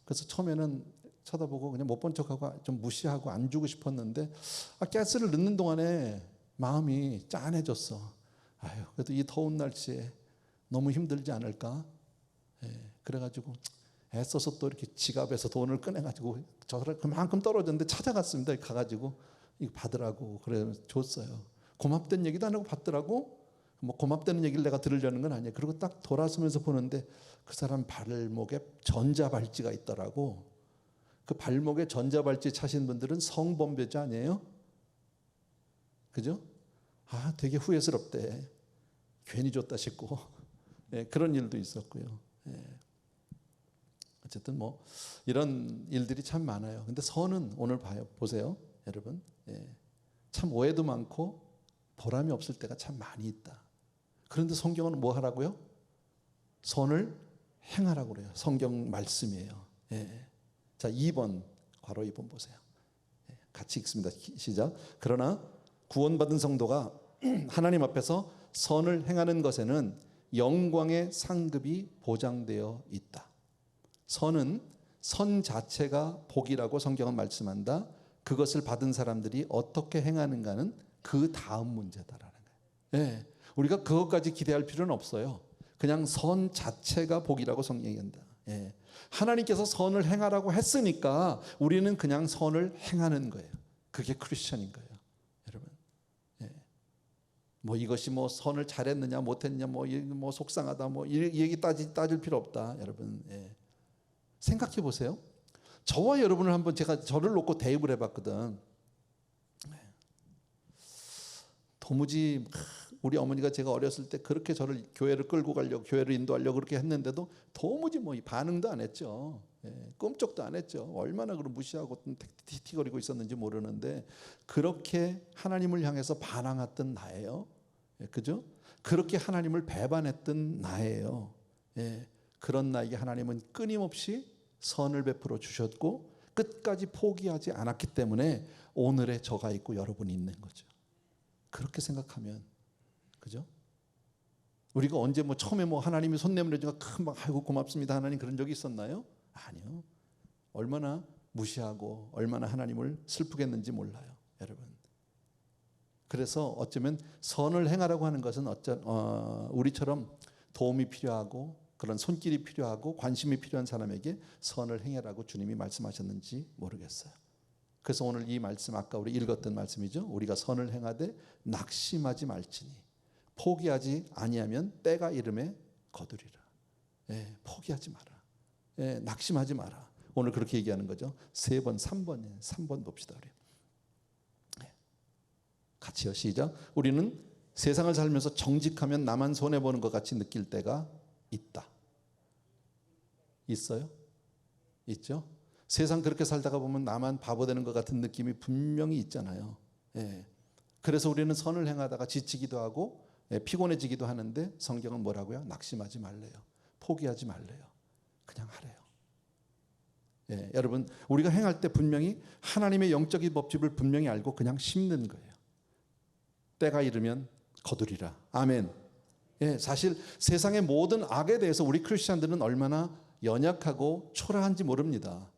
그래서 처음에는 쳐다보고 그냥 못 본 척하고 좀 무시하고 안 주고 싶었는데 가스를 넣는 동안에 마음이 짠해졌어. 아유, 그래도 이 더운 날씨에 너무 힘들지 않을까? 그래가지고 애써서 또 이렇게 지갑에서 돈을 꺼내가지고 저 사람 그만큼 떨어졌는데 찾아갔습니다. 가가지고 이거 받으라고 그래 줬어요. 고맙다는 얘기도 안 하고 받더라고. 뭐 고맙다는 얘기를 내가 들으려는 건 아니에요. 그리고 딱 돌아서면서 보는데 그 사람 발목에 전자발찌가 있더라고. 그 발목에 전자발찌 차신 분들은 성범죄자 아니에요? 그죠? 되게 후회스럽대. 괜히 줬다 싶고. 그런 일도 있었고요. 어쨌든 뭐 이런 일들이 참 많아요. 근데 선은 오늘 보세요, 여러분. 참 오해도 많고 보람이 없을 때가 참 많이 있다. 그런데 성경은 뭐 하라고요? 선을 행하라고 그래요. 성경 말씀이에요. 자, 2번 괄호 2번 보세요. 같이 읽습니다. 시작. 그러나 구원받은 성도가 하나님 앞에서 선을 행하는 것에는 영광의 상급이 보장되어 있다. 선은 선 자체가 복이라고 성경은 말씀한다. 그것을 받은 사람들이 어떻게 행하는가는 그 다음 문제다라는 거예요. 우리가 그것까지 기대할 필요는 없어요. 그냥 선 자체가 복이라고 성경이 한다. 하나님께서 선을 행하라고 했으니까 우리는 그냥 선을 행하는 거예요. 그게 크리스천인 거예요, 여러분. 뭐 이것이 뭐 선을 잘했느냐 못했느냐 뭐 속상하다 뭐 이 얘기 따질 필요 없다, 여러분. 생각해 보세요. 저와 여러분을 한번 제가 저를 놓고 대입을 해봤거든. 도무지 우리 어머니가 제가 어렸을 때 그렇게 저를 교회를 끌고 가려고 교회를 인도하려고 그렇게 했는데도 도무지 뭐 반응도 안 했죠. 꼼짝도 안 했죠. 얼마나 그런 무시하고 티티거리고 있었는지 모르는데 그렇게 하나님을 향해서 반항했던 나예요. 그죠? 그렇게 하나님을 배반했던 나예요. 그런 나에게 하나님은 끊임없이 선을 베풀어 주셨고 끝까지 포기하지 않았기 때문에 오늘의 저가 있고 여러분이 있는 거죠. 그렇게 생각하면, 그죠? 우리가 언제 뭐 처음에 뭐 하나님이 손 내밀어주니까 막 아이고 고맙습니다 하나님 그런 적이 있었나요? 아니요. 얼마나 무시하고 얼마나 하나님을 슬프겠는지 몰라요, 여러분. 그래서 어쩌면 선을 행하라고 하는 것은 우리처럼 도움이 필요하고 그런 손길이 필요하고 관심이 필요한 사람에게 선을 행하라고 주님이 말씀하셨는지 모르겠어요. 그래서 오늘 이 말씀 아까 우리 읽었던 말씀이죠. 우리가 선을 행하되 낙심하지 말지니 포기하지 아니하면 때가 이름에 거두리라. 포기하지 마라. 낙심하지 마라. 오늘 그렇게 얘기하는 거죠. 3번, 3번이에요. 3번 봅시다. 우리. 같이요. 시작. 우리는 세상을 살면서 정직하면 나만 손해보는 것 같이 느낄 때가 있다. 있어요? 있죠? 세상 그렇게 살다가 보면 나만 바보 되는 것 같은 느낌이 분명히 있잖아요. 그래서 우리는 선을 행하다가 지치기도 하고 피곤해지기도 하는데 성경은 뭐라고요? 낙심하지 말래요. 포기하지 말래요. 그냥 하래요. 여러분 우리가 행할 때 분명히 하나님의 영적인 법칙을 분명히 알고 그냥 심는 거예요. 때가 이르면 거두리라. 아멘. 사실 세상의 모든 악에 대해서 우리 크리스찬들은 얼마나 연약하고 초라한지 모릅니다.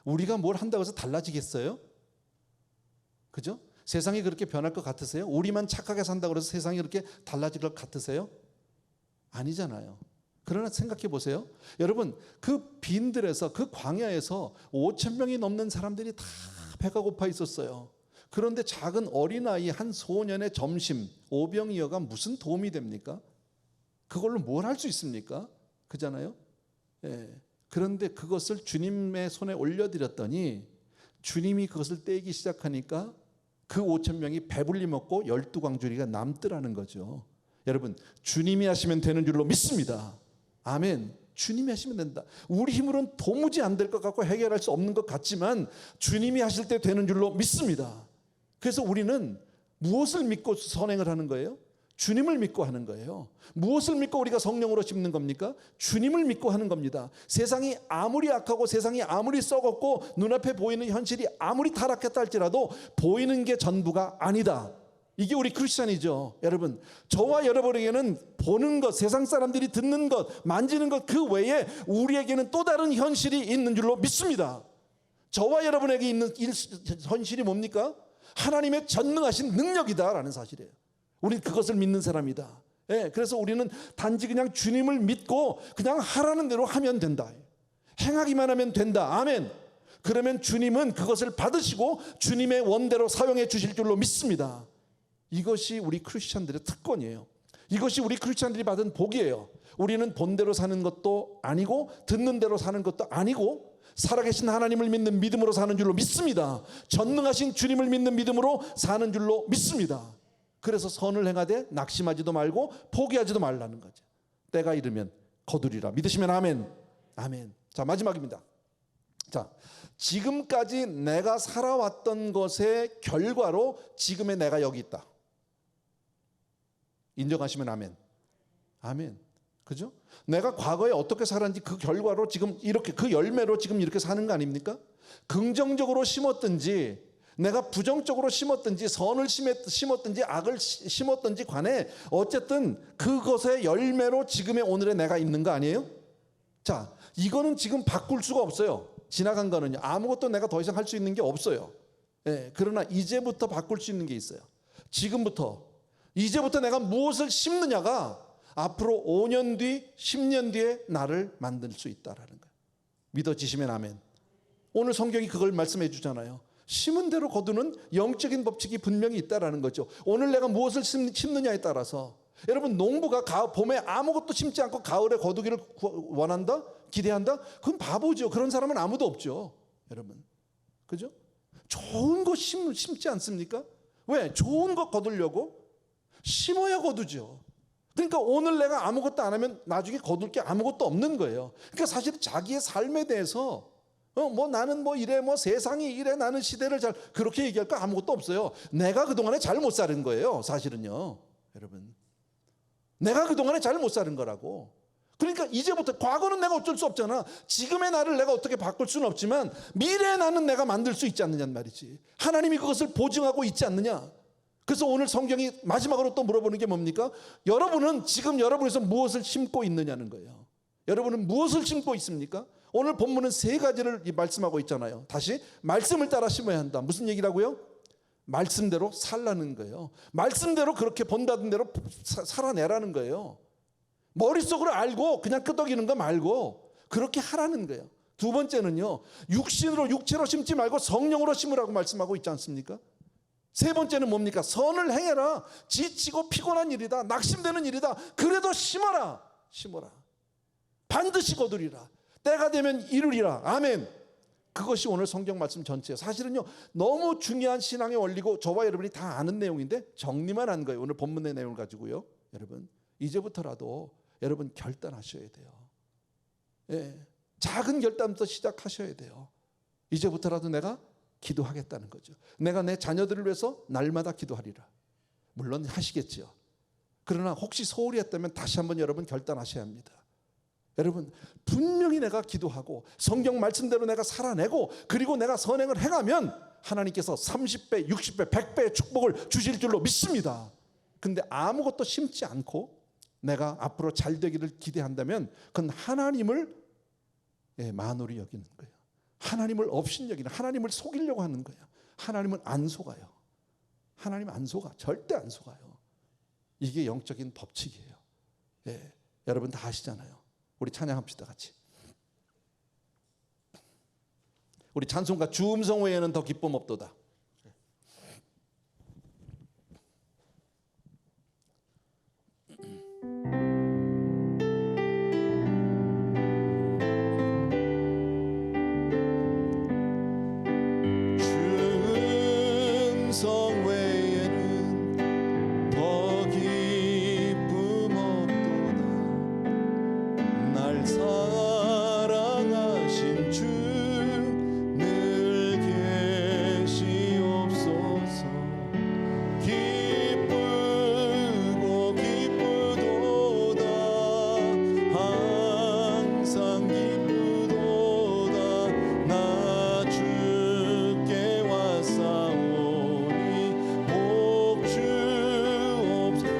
우리가 뭘 한다고 해서 달라지겠어요? 그죠? 세상이 그렇게 변할 것 같으세요? 우리만 착하게 산다고 해서 세상이 그렇게 달라질 것 같으세요? 아니잖아요. 그러나 생각해 보세요. 여러분 그 빈들에서 그 광야에서 5,000명이 넘는 사람들이 다 배가 고파 있었어요. 그런데 작은 어린아이 한 소년의 점심 오병이어가 무슨 도움이 됩니까? 그걸로 뭘 할 수 있습니까? 그잖아요. 그런데 그것을 주님의 손에 올려드렸더니 주님이 그것을 떼기 시작하니까 그 5,000명이 배불리 먹고 12광주리가 남더라는 거죠. 여러분 주님이 하시면 되는 줄로 믿습니다. 아멘. 주님이 하시면 된다. 우리 힘으로는 도무지 안 될 것 같고 해결할 수 없는 것 같지만 주님이 하실 때 되는 줄로 믿습니다. 그래서 우리는 무엇을 믿고 선행을 하는 거예요? 주님을 믿고 하는 거예요. 무엇을 믿고 우리가 성령으로 심는 겁니까? 주님을 믿고 하는 겁니다. 세상이 아무리 악하고 세상이 아무리 썩었고 눈앞에 보이는 현실이 아무리 타락했다 할지라도 보이는 게 전부가 아니다. 이게 우리 크리스찬이죠. 여러분 저와 여러분에게는 보는 것, 세상 사람들이 듣는 것, 만지는 것 그 외에 우리에게는 또 다른 현실이 있는 줄로 믿습니다. 저와 여러분에게 있는 현실이 뭡니까? 하나님의 전능하신 능력이다라는 사실이에요. 우리는 그것을 믿는 사람이다. 그래서 우리는 단지 그냥 주님을 믿고 그냥 하라는 대로 하면 된다. 행하기만 하면 된다. 아멘. 그러면 주님은 그것을 받으시고 주님의 원대로 사용해 주실 줄로 믿습니다. 이것이 우리 크리스찬들의 특권이에요. 이것이 우리 크리스찬들이 받은 복이에요. 우리는 본대로 사는 것도 아니고 듣는 대로 사는 것도 아니고 살아계신 하나님을 믿는 믿음으로 사는 줄로 믿습니다. 전능하신 주님을 믿는 믿음으로 사는 줄로 믿습니다. 그래서 선을 행하되 낙심하지도 말고 포기하지도 말라는 거죠. 때가 이르면 거두리라. 믿으시면 아멘. 아멘. 자 마지막입니다. 자 지금까지 내가 살아왔던 것의 결과로 지금의 내가 여기 있다. 인정하시면 아멘. 아멘. 그죠? 내가 과거에 어떻게 살았는지 그 결과로 지금 이렇게 그 열매로 지금 이렇게 사는 거 아닙니까? 긍정적으로 심었든지 내가 부정적으로 심었든지 선을 심었든지 악을 심었든지 간에 어쨌든 그것의 열매로 지금의 오늘의 내가 있는 거 아니에요? 자, 이거는 지금 바꿀 수가 없어요. 지나간 거는요. 아무것도 내가 더 이상 할 수 있는 게 없어요. 그러나 이제부터 바꿀 수 있는 게 있어요. 이제부터 내가 무엇을 심느냐가 앞으로 5년 뒤, 10년 뒤에 나를 만들 수 있다라는 거예요. 믿어지시면 아멘. 오늘 성경이 그걸 말씀해 주잖아요. 심은 대로 거두는 영적인 법칙이 분명히 있다라는 거죠. 오늘 내가 무엇을 심느냐에 따라서 여러분 농부가 봄에 아무것도 심지 않고 가을에 거두기를 원한다? 기대한다? 그건 바보죠. 그런 사람은 아무도 없죠. 여러분. 그죠? 좋은 거 심지 않습니까? 왜? 좋은 거 거두려고? 심어야 거두죠. 그러니까 오늘 내가 아무것도 안 하면 나중에 거둘 게 아무것도 없는 거예요. 그러니까 사실 자기의 삶에 대해서 나는 이래 세상이 이래 나는 시대를 잘 그렇게 얘기할 거 아무것도 없어요. 내가 그동안에 잘 못 사는 거예요. 사실은요. 여러분. 내가 그동안에 잘 못 사는 거라고. 그러니까 이제부터 과거는 내가 어쩔 수 없잖아. 지금의 나를 내가 어떻게 바꿀 수는 없지만 미래의 나는 내가 만들 수 있지 않느냐는 말이지. 하나님이 그것을 보증하고 있지 않느냐. 그래서 오늘 성경이 마지막으로 또 물어보는 게 뭡니까? 여러분은 지금 여러분에서 무엇을 심고 있느냐는 거예요. 여러분은 무엇을 심고 있습니까? 오늘 본문은 세 가지를 말씀하고 있잖아요. 다시 말씀을 따라 심어야 한다. 무슨 얘기라고요? 말씀대로 살라는 거예요. 말씀대로 그렇게 본다는 대로 살아내라는 거예요. 머릿속으로 알고 그냥 끄덕이는 거 말고 그렇게 하라는 거예요. 두 번째는요, 육신으로 육체로 심지 말고 성령으로 심으라고 말씀하고 있지 않습니까? 세 번째는 뭡니까? 선을 행해라. 지치고 피곤한 일이다, 낙심되는 일이다, 그래도 심어라. 반드시 거두리라. 때가 되면 이루리라. 아멘. 그것이 오늘 성경 말씀 전체예요. 사실은요, 너무 중요한 신앙의 원리고 저와 여러분이 다 아는 내용인데 정리만 한 거예요. 오늘 본문의 내용을 가지고요. 여러분, 이제부터라도 여러분 결단하셔야 돼요. 예, 작은 결단부터 시작하셔야 돼요. 이제부터라도 내가 기도하겠다는 거죠. 내가 내 자녀들을 위해서 날마다 기도하리라. 물론 하시겠죠. 그러나 혹시 소홀히 했다면 다시 한번 여러분 결단하셔야 합니다. 여러분, 분명히 내가 기도하고 성경 말씀대로 내가 살아내고 그리고 내가 선행을 행하면 하나님께서 30배, 60배, 100배의 축복을 주실 줄로 믿습니다. 근데 아무것도 심지 않고 내가 앞으로 잘 되기를 기대한다면 그건 하나님을 만홀히 여기는 거예요. 하나님을 업신여기는, 하나님을 속이려고 하는 거예요. 하나님은 안 속아요. 하나님 안 속아. 절대 안 속아요. 이게 영적인 법칙이에요. 예, 여러분 다 아시잖아요. 우리 찬양합시다 같이. 우리 찬송가 주 음성 외에는 더 기쁨 없도다.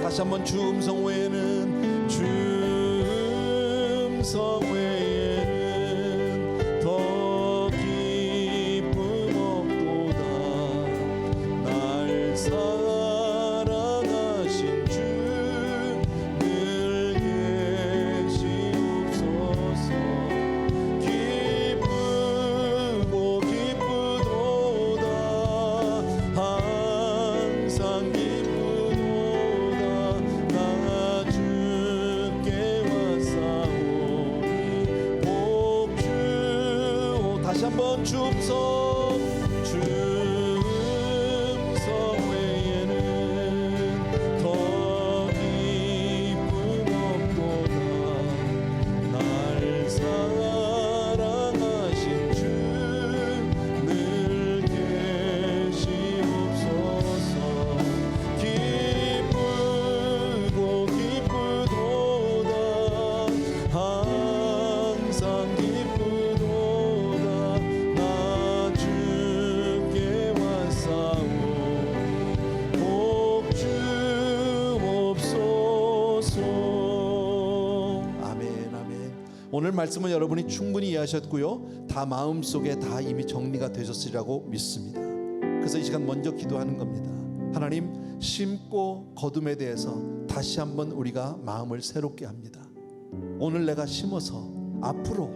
다시 한번 주 음성 외에는 주 음성 외에는 더 기쁨 없도다. 날 사랑하신 주 늘 계시옵소서. 기쁘고 기쁘도다. 항상 다시 한번 주 음성, 주 음성 외에는 더 기쁨 없도다. 날 사랑하신 주 늘 계시옵소서. 기쁘고 기쁘도다. 항상 오늘 말씀은 여러분이 충분히 이해하셨고요, 다 마음속에 다 이미 정리가 되셨으리라고 믿습니다. 그래서 이 시간 먼저 기도하는 겁니다. 하나님, 심고 거둠에 대해서 다시 한번 우리가 마음을 새롭게 합니다. 오늘 내가 심어서 앞으로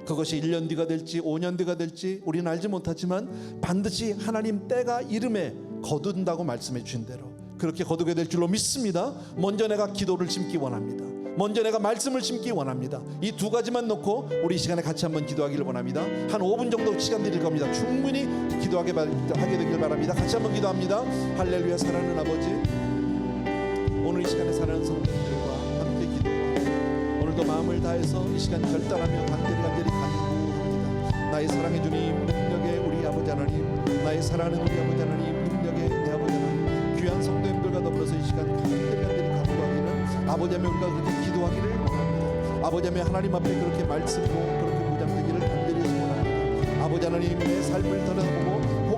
그것이 1년 뒤가 될지 5년 뒤가 될지 우리는 알지 못하지만 반드시 하나님 때가 이름에 거둔다고 말씀해 주신 대로 그렇게 거두게 될 줄로 믿습니다. 먼저 내가 기도를 심기 원합니다. 먼저 내가 말씀을 심기 원합니다. 이 두 가지만 놓고 우리 이 시간에 같이 한번 기도하기를 원합니다. 한 5분 정도 시간 드릴 겁니다. 충분히 기도하게 되길 바랍니다. 같이 한번 기도합니다. 할렐루야. 사랑하는 아버지, 오늘 이 시간에 사랑하는 성도들과 함께 기도하고 오늘도 마음을 다해서 이 시간 결단하며 간절히 간구합니다. 나의 사랑의 주님, 능력의 우리 아버지 하나님, 나의 사랑하는 우리 아버지 하나님, 능력의 내 아버지 하나님, 귀한 성도님들과 더불어서 이 시간 간절히 간구하기를 아버지 하며 우리가 그렇게 기도하기를 원합니다. 아버지 하며 하나님 앞에 그렇게 말씀으로 그렇게 무장되기를 간절히 원합니다. 아버지 하나님, 내 삶을 돌아보고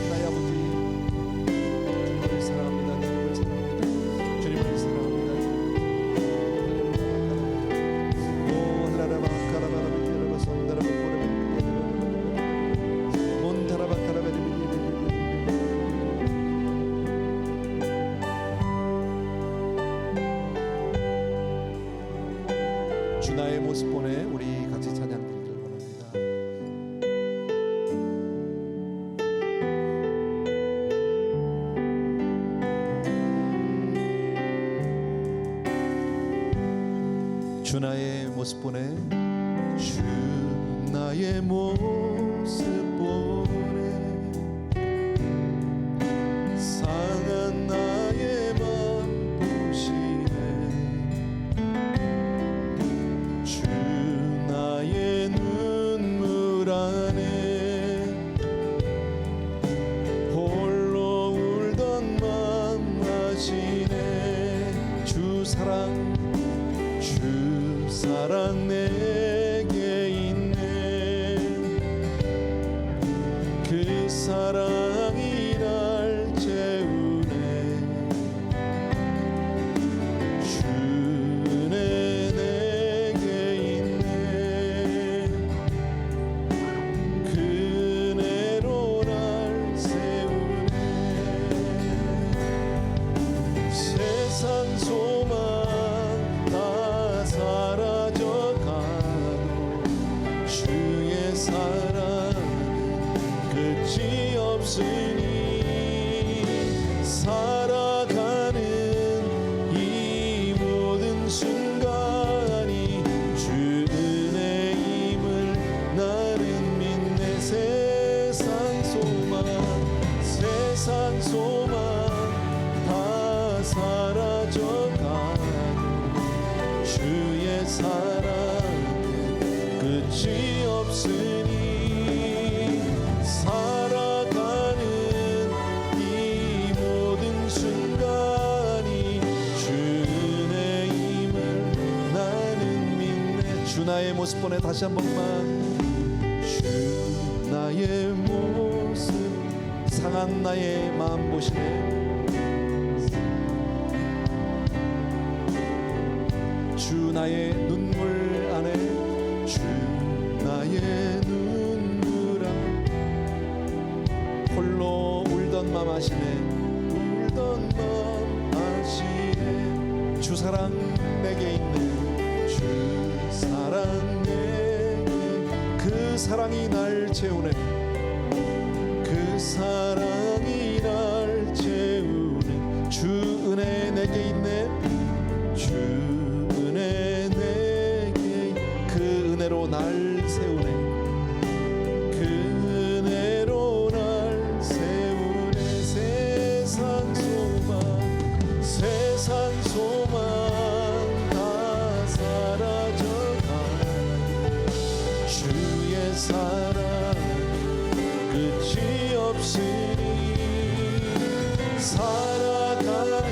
나의 아버지, 주님을 사랑합니다. 주님을 사랑합니다. 주님을 사랑합니다. 오 할라라바 카라바라비라바 손다라바 코라바리비라바 몬타라바 카라바리비라바. 주 나의 모습 보내 우리 같이 찬양 드리길 원합니다. 주 나의 모습 보내 주 나의 모습 보내 상한 나의 맘 보시네 주 나의 눈물 안에 홀로 울던 맘 아시네 주 사랑 내게 있네 소망 다 사라져가고 주의 사랑은 끝이 없으니 살아가는 이 모든 순간이 주 은혜임을 나는 믿네. 주 나의 모습 보내 다시 한 번만. 주 나의 모습 상한 나의 마음 보시네. 주 나의 눈물 안에 주 나의 눈물 안에 홀로 울던 맘 아시네. 울던 맘 아시네. 주 사랑 내게 있네. 주 사랑 내게 그 사랑이 날 채우네. 그 사랑이 날 채우네. 주 은혜 내게 있네. 주 은혜 내게 그 은혜로 날 세우네. 그 은혜로 날 세우네. 세상 소망 다 사라져가 주의 사랑 끝이 없으니 살아가는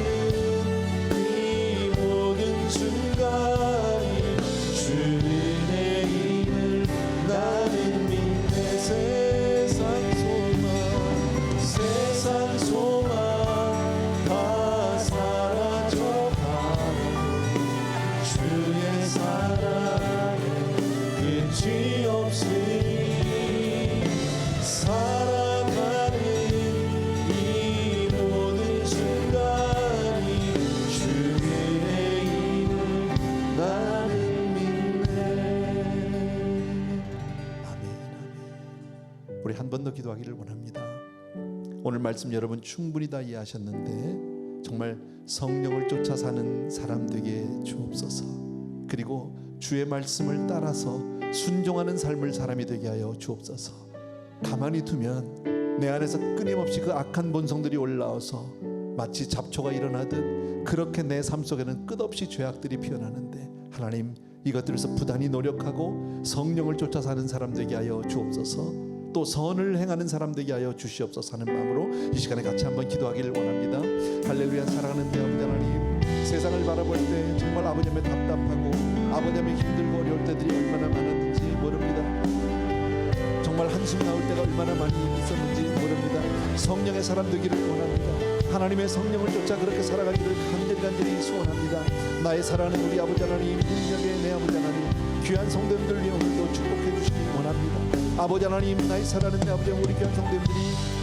이 모든 순간이 주 은혜임을 나는 믿네. 세상 소망 다 사라져가 주의 사랑에 끝이 없으니 살아가는 이 모든 순간이 주 은혜임을 나는 믿네. 아멘. 우리 한 번 더 기도하기를 원합니다. 오늘 말씀 여러분 충분히 다 이해하셨는데 정말 성령을 쫓아 사는 사람 되게 주옵소서. 그리고 주의 말씀을 따라서 순종하는 삶을 사람이 되게 하여 주옵소서. 가만히 두면 내 안에서 끊임없이 그 악한 본성들이 올라와서 마치 잡초가 일어나듯 그렇게 내 삶 속에는 끝없이 죄악들이 피어나는데 하나님 이것들에서 부단히 노력하고 성령을 쫓아 사는 사람 되게 하여 주옵소서. 또 선을 행하는 사람 되게 하여 주시옵소서 하는 마음으로 이 시간에 같이 한번 기도하기를 원합니다. 할렐루야. 사랑하는 내 아버지 하나님, 세상을 바라볼 때 정말 아버님의 답답하고 아버님의 힘들고 어려울 때들이 얼마나 많았는지 모릅니다. 정말 한숨 나올 때가 얼마나 많이 있었는지 모릅니다. 성령의 사람 되기를 원합니다. 하나님의 성령을 쫓아 그렇게 살아가기를 간절히 소원합니다. 나의 사랑하는 우리 아버지 하나님, 능력의 내 아버지 하나님, 귀한 성도님들 위해 오늘도 축복해 주시기 원합니다. 아버지 하나님, 나의 사랑하는 내 아버지, 우리 귀한 성도님들이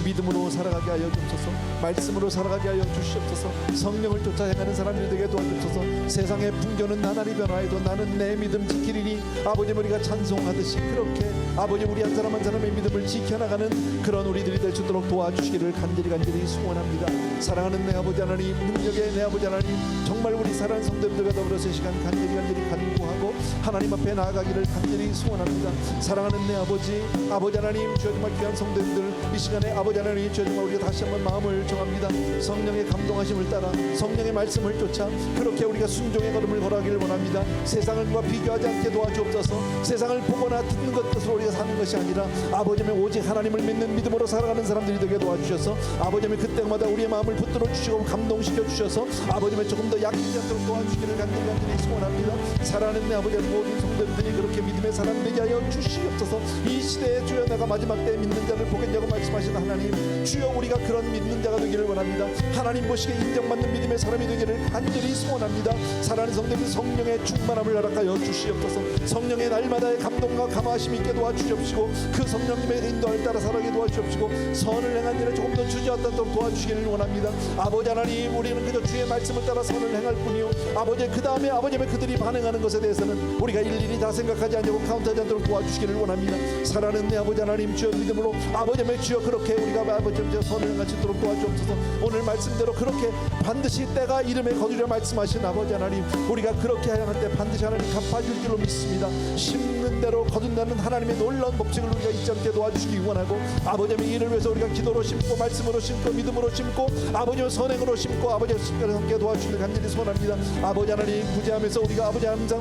믿음으로 살아가게 하여 주옵소서. 말씀으로 살아가게 하여 주시옵소서. 성령을 쫓아 행하는 사람들이 되게 도와주옵소서. 세상의 풍조는 나날이 변화해도 나는 내 믿음 지키리니 아버지 우리가 찬송하듯이 그렇게 아버지 우리 한 사람 한 사람의 믿음을 지켜나가는 그런 우리들이 될 수 있도록 도와주시기를 간절히 소원합니다. 사랑하는 내 아버지 하나님, 능력의 내 아버지 하나님, 정말 우리 사랑하는 성도들과 더불어서 이 시간 간절히 간구하고 하나님 앞에 나아가기를 간절히 소원합니다. 사랑하는 내 아버지 하나님, 주여 정말 귀한 성도들 이 시간에 아버지 하나님, 주여 정말 우리가 다시 한번 마음을 정합니다. 성령의 감동하심을 따라 성령의 말씀을 쫓아 그렇게 우리가 순종의 걸음을 걸어가기를 원합니다. 세상과 비교하지 않게 도와주옵소서. 세상을 보거나 듣는 것으로 우리가 사는 것이 아니라 아버지의 오직 하나님을 믿는 믿음으로 살아가는 사람들이 되게 도와주셔서 아버지의 그때마다 우리의 마음을 붙들어 주시고 감동시켜 주셔서 아버지의 조금 더 약해지지 않도록 도와주시기를 간절히 소원합니다. 사랑하는 내 아버지 모든 성도들이 그렇게 믿음의 사람 되게 하여 주시옵소서. 이 시대에 주여 내가 마지막 때에 믿는 자를 보겠냐고 말씀하시는 하나님, 주여 우리가 그런 믿는 자가 되기를 원합니다. 하나님 보시기에 인정받는 믿음의 사람이 되기를 간절히 소원합니다. 사랑하는 성도들 성령의 충만함을 허락하여 주시옵소서. 성령의 날마다의 감동과 감화심 있게 도와주시옵시고 그 성령님의 인도를 따라 살아가게 도와주시옵시고 선을 행한 일에 조금 더 주저앉도록 도와주시기를 원합니다. 아버지 하나님, 우리는 그저 주의 말씀을 따라 선을 행할 뿐이요 아버지 그 다음에 아버지의 그들이 반응하는 것에 대해서는 우리가 일일이 다 생각하지 않고 카운트하지 않도록 도와주시기를 원합니다. 사랑하는 내 아버지 하나님, 주여 믿음으로 아버지의 주여 그렇게 우리가 아버지의 선을 행할 수 있도록 도와주옵소서. 주옵소서. 오늘 말씀대로 그렇게 반드시 때가 이름에 거두려 말씀하신 아버지 하나님, 우리가 그렇게 행할 때 반드시 하나님 갚아줄 줄로 믿습니다. 심는 대로 거둔다는 하나님의 놀라운 법칙을 우리가 잊지 않게 도와주시기 원하고, 아버지의 일을 위해서 우리가 기도로 심고 말씀으로 심고 믿음으로 심고 아버지의 선행으로 심고 아버지의 십자가를 함께 도와주시길 간절히 소원합니다. 아버지 하나님, 구제하면서 우리가 아버지 항상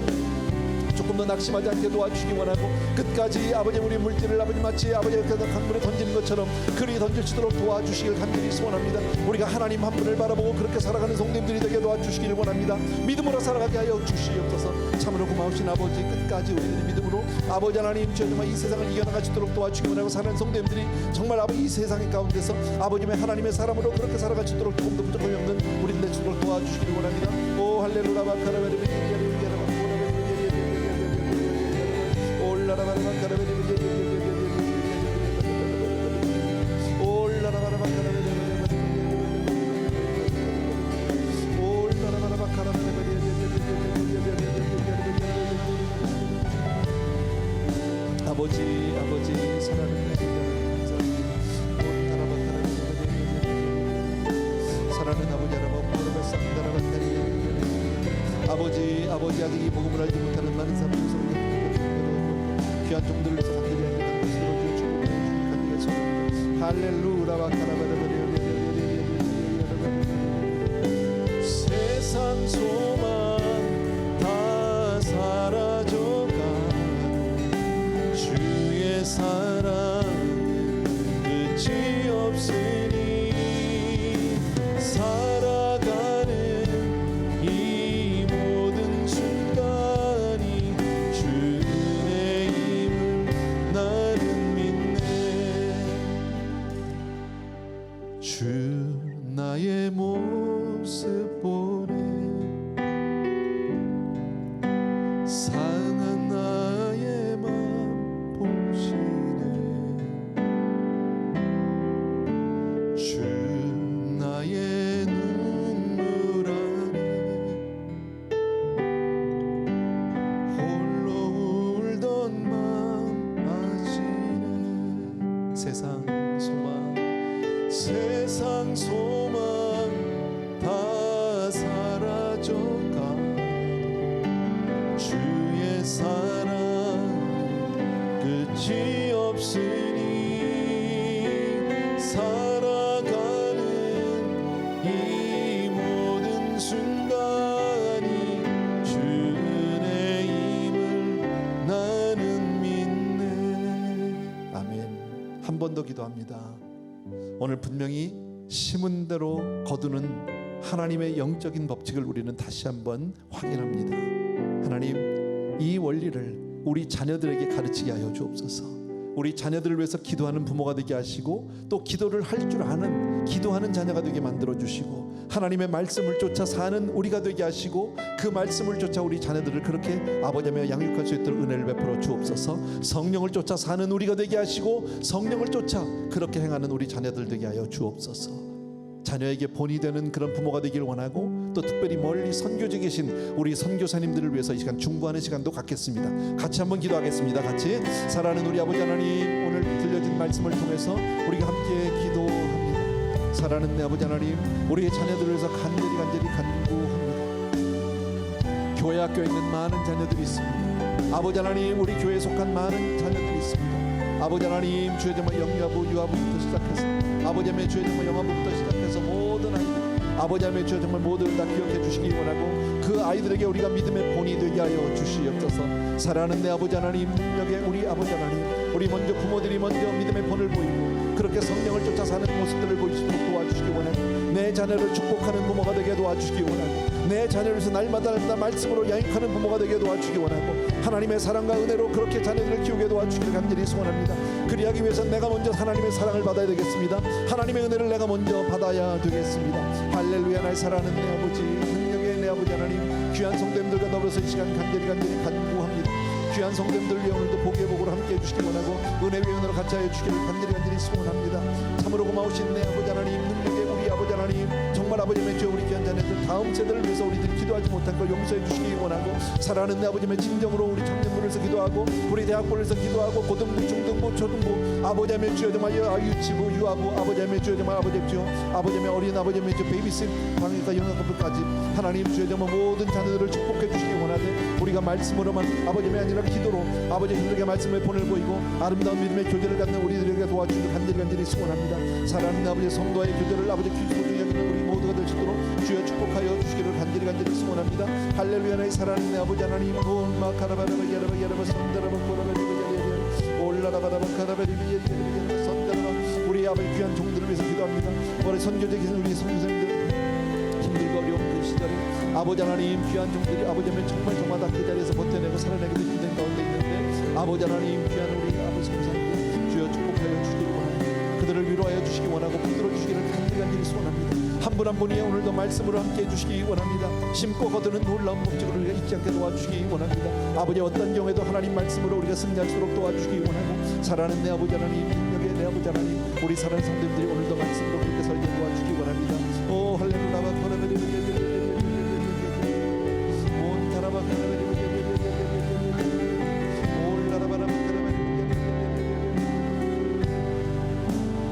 조금 더 낙심하지 않게 도와주시기 원하고, 끝까지 아버지 우리 물질을 아버지 마치 아버지 강물에 던지는 것처럼 그리 던질 수 있도록 도와주시길 간절히 소원합니다. 우리가 하나님 한 분을 바라보고 그렇게 살아가는 성도님들이 되게 도와주시기를 원합니다. 믿음으로 살아가게 하여 주시옵소서. 참으로 고마우신 아버지, 끝까지 우리들이 믿음으로 아버지 하나님 주여 정말 이 세상을 이겨나갈 수 있도록 도와주시기 원하고, 사는 성도님들이 정말 아버지 이 세상 가운데서 아버지의 하나님의 사람으로 그렇게 살아갈 수 있도록 조금도 부족함이 없는 우리들 될 수 있도록 도와주시기를 원합니다. 오 할렐루야 바카라베르베 아버지 사랑하는 사랑하는 아버지 아버지 아직 이 복음을 알지 못하는 많은 사람들 속에 귀한 종들을 위해서 간절히 하는 것으로 축복해 주시기 간절히 할렐루야 바카라바라바리. 세상 소망 다 사라져가 주의 사랑 끝이 없으니 살아가는 이 모든 순간이 주의 힘을 나는 믿네. 주 나의 모습 보네 상한 나의 맘 보시네. 주 나의 눈물 안에 홀로 울던 맘 아시네. 세상 소망 다 사라져가 주의 사랑 끝이 없으니 살아가는 이 모든 순간이 주의 힘을 나는 믿네. 아멘. 한 번 더 기도합니다. 오늘 분명히 심은 대로 거두는 하나님의 영적인 법칙을 우리는 다시 한번 확인합니다. 하나님, 이 원리를 우리 자녀들에게 가르치게 하여 주옵소서. 우리 자녀들을 위해서 기도하는 부모가 되게 하시고, 또 기도를 할 줄 아는 기도하는 자녀가 되게 만들어 주시고, 하나님의 말씀을 쫓아 사는 우리가 되게 하시고, 그 말씀을 쫓아 우리 자녀들을 그렇게 아버지며 양육할 수 있도록 은혜를 베풀어 주옵소서. 성령을 쫓아 사는 우리가 되게 하시고, 성령을 쫓아 그렇게 행하는 우리 자녀들 되게 하여 주옵소서. 자녀에게 본이 되는 그런 부모가 되기를 원하고, 또 특별히 멀리 선교지에 계신 우리 선교사님들을 위해서 이 시간 중보하는 시간도 갖겠습니다. 같이 한번 기도하겠습니다. 같이. 사랑하는 우리 아버지 하나님, 오늘 들려진 말씀을 통해서 우리가 함께 기도합니다. 사랑하는 내 아버지 하나님, 우리의 자녀들을 위해서 간절히 간구합니다. 교회 학교에 있는 많은 자녀들이 있습니다. 아버지 하나님, 우리 교회에 속한 많은 자녀들이 있습니다. 아버지 하나님, 주의 정말 영유아부 유아부부터 시작해서 아버지 하나님, 주의 정말 영아부부터 시작해서 모든 아이들 아버지 하나님, 주여 정말 모두 다 기억해 주시기 원하고, 그 아이들에게 우리가 믿음의 본이 되게 하여 주시옵소서. 사랑하는 내 아버지 하나님, 능력의 우리 아버지 하나님, 우리 먼저 부모들이 먼저 믿음의 본을 보이고 그렇게 성령을 쫓아 사는 모습들을 보이시도록 도와주시기 원하고, 내 자녀를 축복하는 부모가 되게 도와주시기 원하고, 내 자녀를 위해서 날마다 말씀으로 양육하는 부모가 되게 도와주시기 원하고, 하나님의 사랑과 은혜로 그렇게 자녀들을 키우게 도와주시길 간절히 소원합니다. 그리하기 위해서 내가 먼저 하나님의 사랑을 받아야 되겠습니다. 하나님의 은혜를 내가 먼저 받아야 되겠습니다. 할렐루야. 날 사랑하는 내 아버지, 능력의 내 아버지 하나님, 귀한 성도님들과 더불어서 이 시간 간절히 간구합니다. 귀한 성도님들 위해 오늘도 복의 복으로 함께해 주시기 원하고, 은혜 위에 은혜로 같이 하여 주시기를 간절히 소원합니다. 참으로 고마우신 내 아버지 하나님, 능력의 우리 아버지 하나님, 정말 아버지 맺혀 우리 귀한 자녀들 다음 다음 세대를 위해서 우리들이 기도하지 못한 걸 용서해 주시기 원하고, 사랑하는 내 아버지의 진정으로 우리 청년부를 위해서 기도하고, 우리 대학부를 위해서 기도하고, 고등부, 중등부, 초등부, 아버지의 주여 정말 유치부, 유아부, 아버지의 주여 정말 아버지의 주여, 아버지의 어린 아버지의 주 베이비sit 방에서 영역부까지 하나님 주여 정말 모든 자녀들을 축복해 주시기 원하되, 우리가 말씀으로만 아버지의 아니라 기도로 아버지 힘들게 말씀을 본을 보이고 아름다운 믿음의 교제를 갖는 우리들에게 도와주시고 간절히 소원합니다. 사랑하는 아버지의 성도의 교제를 아버지 소중히 여기는 우리 모두가 될 수 있도록 주여 축복하여 주시기를 간절히 소원합니다. 할렐루야. 나의 사랑하는 내 아버지 하나님, 온마 카라바라바 야라바 선다라바 코라바리바 올라라바라바 카라바리비 선다라바, 우리 아버지 귀한 종들을 위해서 기도합니다. 우리 선교제 계신 우리 선교사님들 힘들고 어려운 그 시절에 아버지 하나님 귀한 종들이 아버지 하면 정말 저마다 그 자리에서 버텨내고 살아내기도 힘든 가운데 있는데, 아버지 하나님 귀한 우리 아버지 선교사님들 주여 축복하여 주시기 원합니다. 그들을 위로하여 주시기 원하고 붙들어 주시기를 간절히 소원합니다. 한 분 한 분이 오늘도 말씀으로 함께 해주시기 원합니다. 심고 거두는 놀라운 법칙을 우리가 잊지 않게 도와주시기 원합니다. 아버지 어떤 경우에도 하나님 말씀으로 우리가 승리할 수 있도록 도와주시기 원하고, 사랑하는 내 아버지 하나님, 능력의 내 아버지 하나님, 우리 사랑하는 성도들이 오늘도 말씀으로 그렇게 살게 도와주시기 원합니다. 오 할렐루야. 온 타라바 올라라바라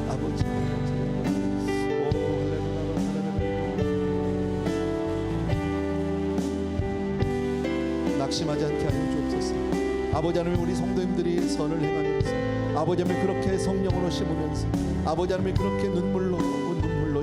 아버지 낙심하지 않게 하여 주옵소서. 아버지 하나님, 우리 성도님들이 선을 행하면서 아버지 하나님 그렇게 성령으로 심으면서 아버지 하나님 그렇게 눈물로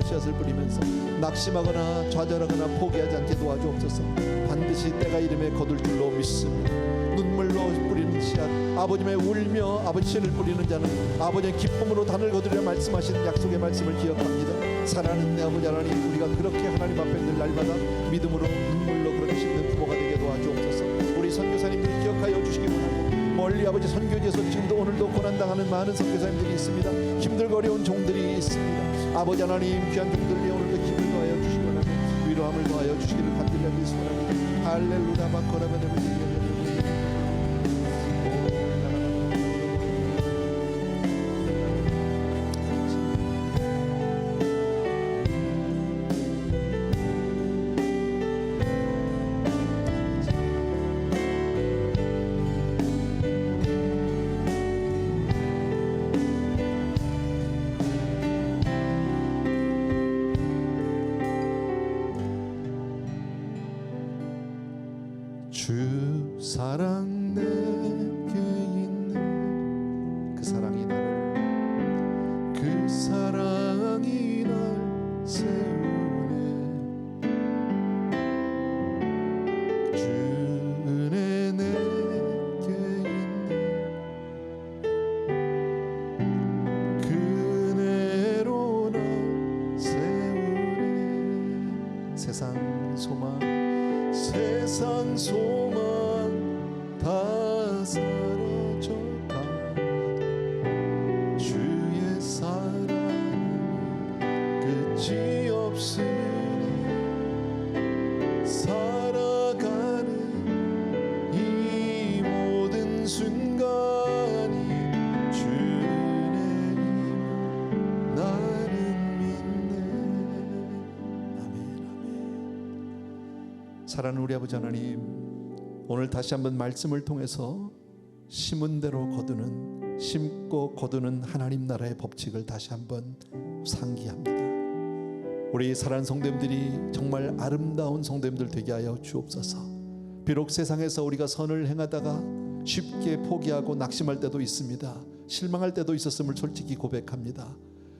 씨앗을 뿌리면서 낙심하거나 좌절하거나 포기하지 않게 도와주옵소서. 반드시 때가 이름에 거둘 줄로 믿습니다. 눈물로 뿌리는 씨앗, 아버님의 울며 아버지 씨를 뿌리는 자는 아버지의 기쁨으로 단을 거두려 말씀하신 약속의 말씀을 기억합니다. 사랑하는 내 아버지 하나님, 우리가 그렇게 하나님 앞에 늘 날마다 믿음으로 눈물로 그렇게 심는 부모가 되게 도와주옵소서. 우리 선교사님들이 기억하여 주시기 원하고, 멀리 아버지 선교지에서 지금도 오늘도 고난당하는 많은 선교사님들이 있습니다. 힘들고 어려운 종들이 있습니다. 아버지 하나님 귀한 종들이 오늘도 힘을 더하여 주시기 원하고 위로함을 더하여 주시기를 간절히 소원합니다. 할렐루야. 마코라바네베 주 사랑 내게 있는 그 사랑이 나를, 그 사랑이 날 세우네. 주 은혜 내게 있는 그 은혜로 날 세우네. 세상 소망 다 사라져가 주의 사랑은 끝이 없으니 살아가는 이 모든 순간이 주의 힘을 나는 믿네. 아멘. 사랑하는 우리 아버지 하나님, 오늘 다시 한번 말씀을 통해서 심은 대로 거두는, 심고 거두는 하나님 나라의 법칙을 다시 한번 상기합니다. 우리 사랑하는 성도님들이 정말 아름다운 성도님들 되게 하여 주옵소서. 비록 세상에서 우리가 선을 행하다가 쉽게 포기하고 낙심할 때도 있습니다. 실망할 때도 있었음을 솔직히 고백합니다.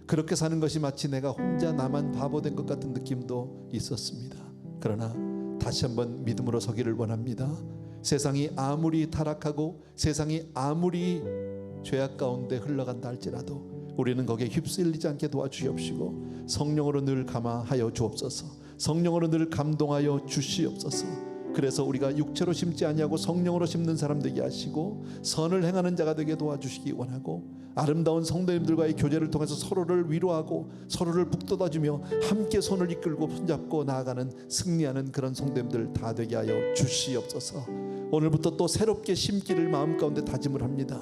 그렇게 사는 것이 마치 내가 혼자 나만 바보 된 것 같은 느낌도 있었습니다. 그러나 다시 한번 믿음으로 서기를 원합니다. 세상이 아무리 타락하고 세상이 아무리 죄악 가운데 흘러간다 할지라도 우리는 거기에 휩쓸리지 않게 도와주시옵시고, 성령으로 늘 감화하여 주옵소서. 성령으로 늘 감동하여 주시옵소서. 그래서 우리가 육체로 심지 아니하고 성령으로 심는 사람 되게 하시고 선을 행하는 자가 되게 도와주시기 원하고, 아름다운 성도님들과의 교제를 통해서 서로를 위로하고 서로를 북돋아주며 함께 손을 이끌고 손잡고 나아가는 승리하는 그런 성도님들 다 되게 하여 주시옵소서. 오늘부터 또 새롭게 심기를 마음 가운데 다짐을 합니다.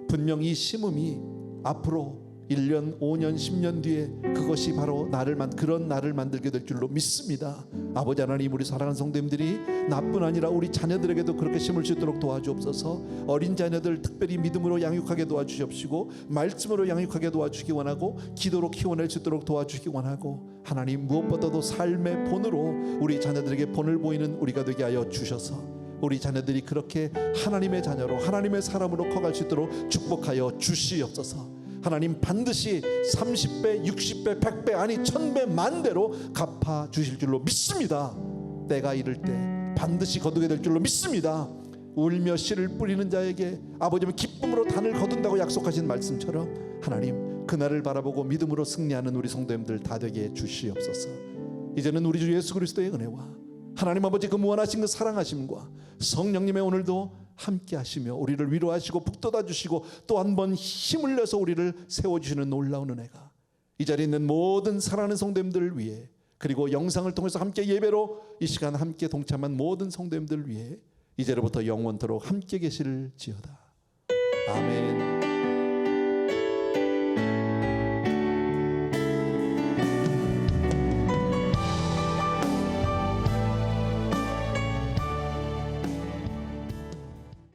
분명 이 심음이 앞으로 1년, 5년, 10년 뒤에 그것이 바로 그런 나를 만들게 될 줄로 믿습니다. 아버지 하나님, 우리 사랑하는 성도님들이 나뿐 아니라 우리 자녀들에게도 그렇게 심을 수 있도록 도와주옵소서. 어린 자녀들 특별히 믿음으로 양육하게 도와주시옵시고, 말씀으로 양육하게 도와주시기 원하고, 기도로 키워낼 수 있도록 도와주시기 원하고, 하나님 무엇보다도 삶의 본으로 우리 자녀들에게 본을 보이는 우리가 되게 하여 주셔서 우리 자녀들이 그렇게 하나님의 자녀로, 하나님의 사람으로 커갈 수 있도록 축복하여 주시옵소서. 하나님 반드시 30배, 60배, 100배, 아니 1000배, 만배로 갚아 주실 줄로 믿습니다. 때가 이를 때 반드시 거두게 될 줄로 믿습니다. 울며 씨를 뿌리는 자에게 아버지는 기쁨으로 단을 거둔다고 약속하신 말씀처럼 하나님 그날을 바라보고 믿음으로 승리하는 우리 성도님들 다 되게 해 주시옵소서. 이제는 우리 주 예수 그리스도의 은혜와 하나님 아버지 그 무한하신 그 사랑하심과 성령님의 오늘도 함께 하시며 우리를 위로하시고 북돋아 주시고 또 한 번 힘을 내서 우리를 세워주시는 놀라운 은혜가 이 자리에 있는 모든 사랑하는 성도님들을 위해, 그리고 영상을 통해서 함께 예배로 이 시간 함께 동참한 모든 성도님들을 위해 이제로부터 영원토록 함께 계실지어다. 아멘.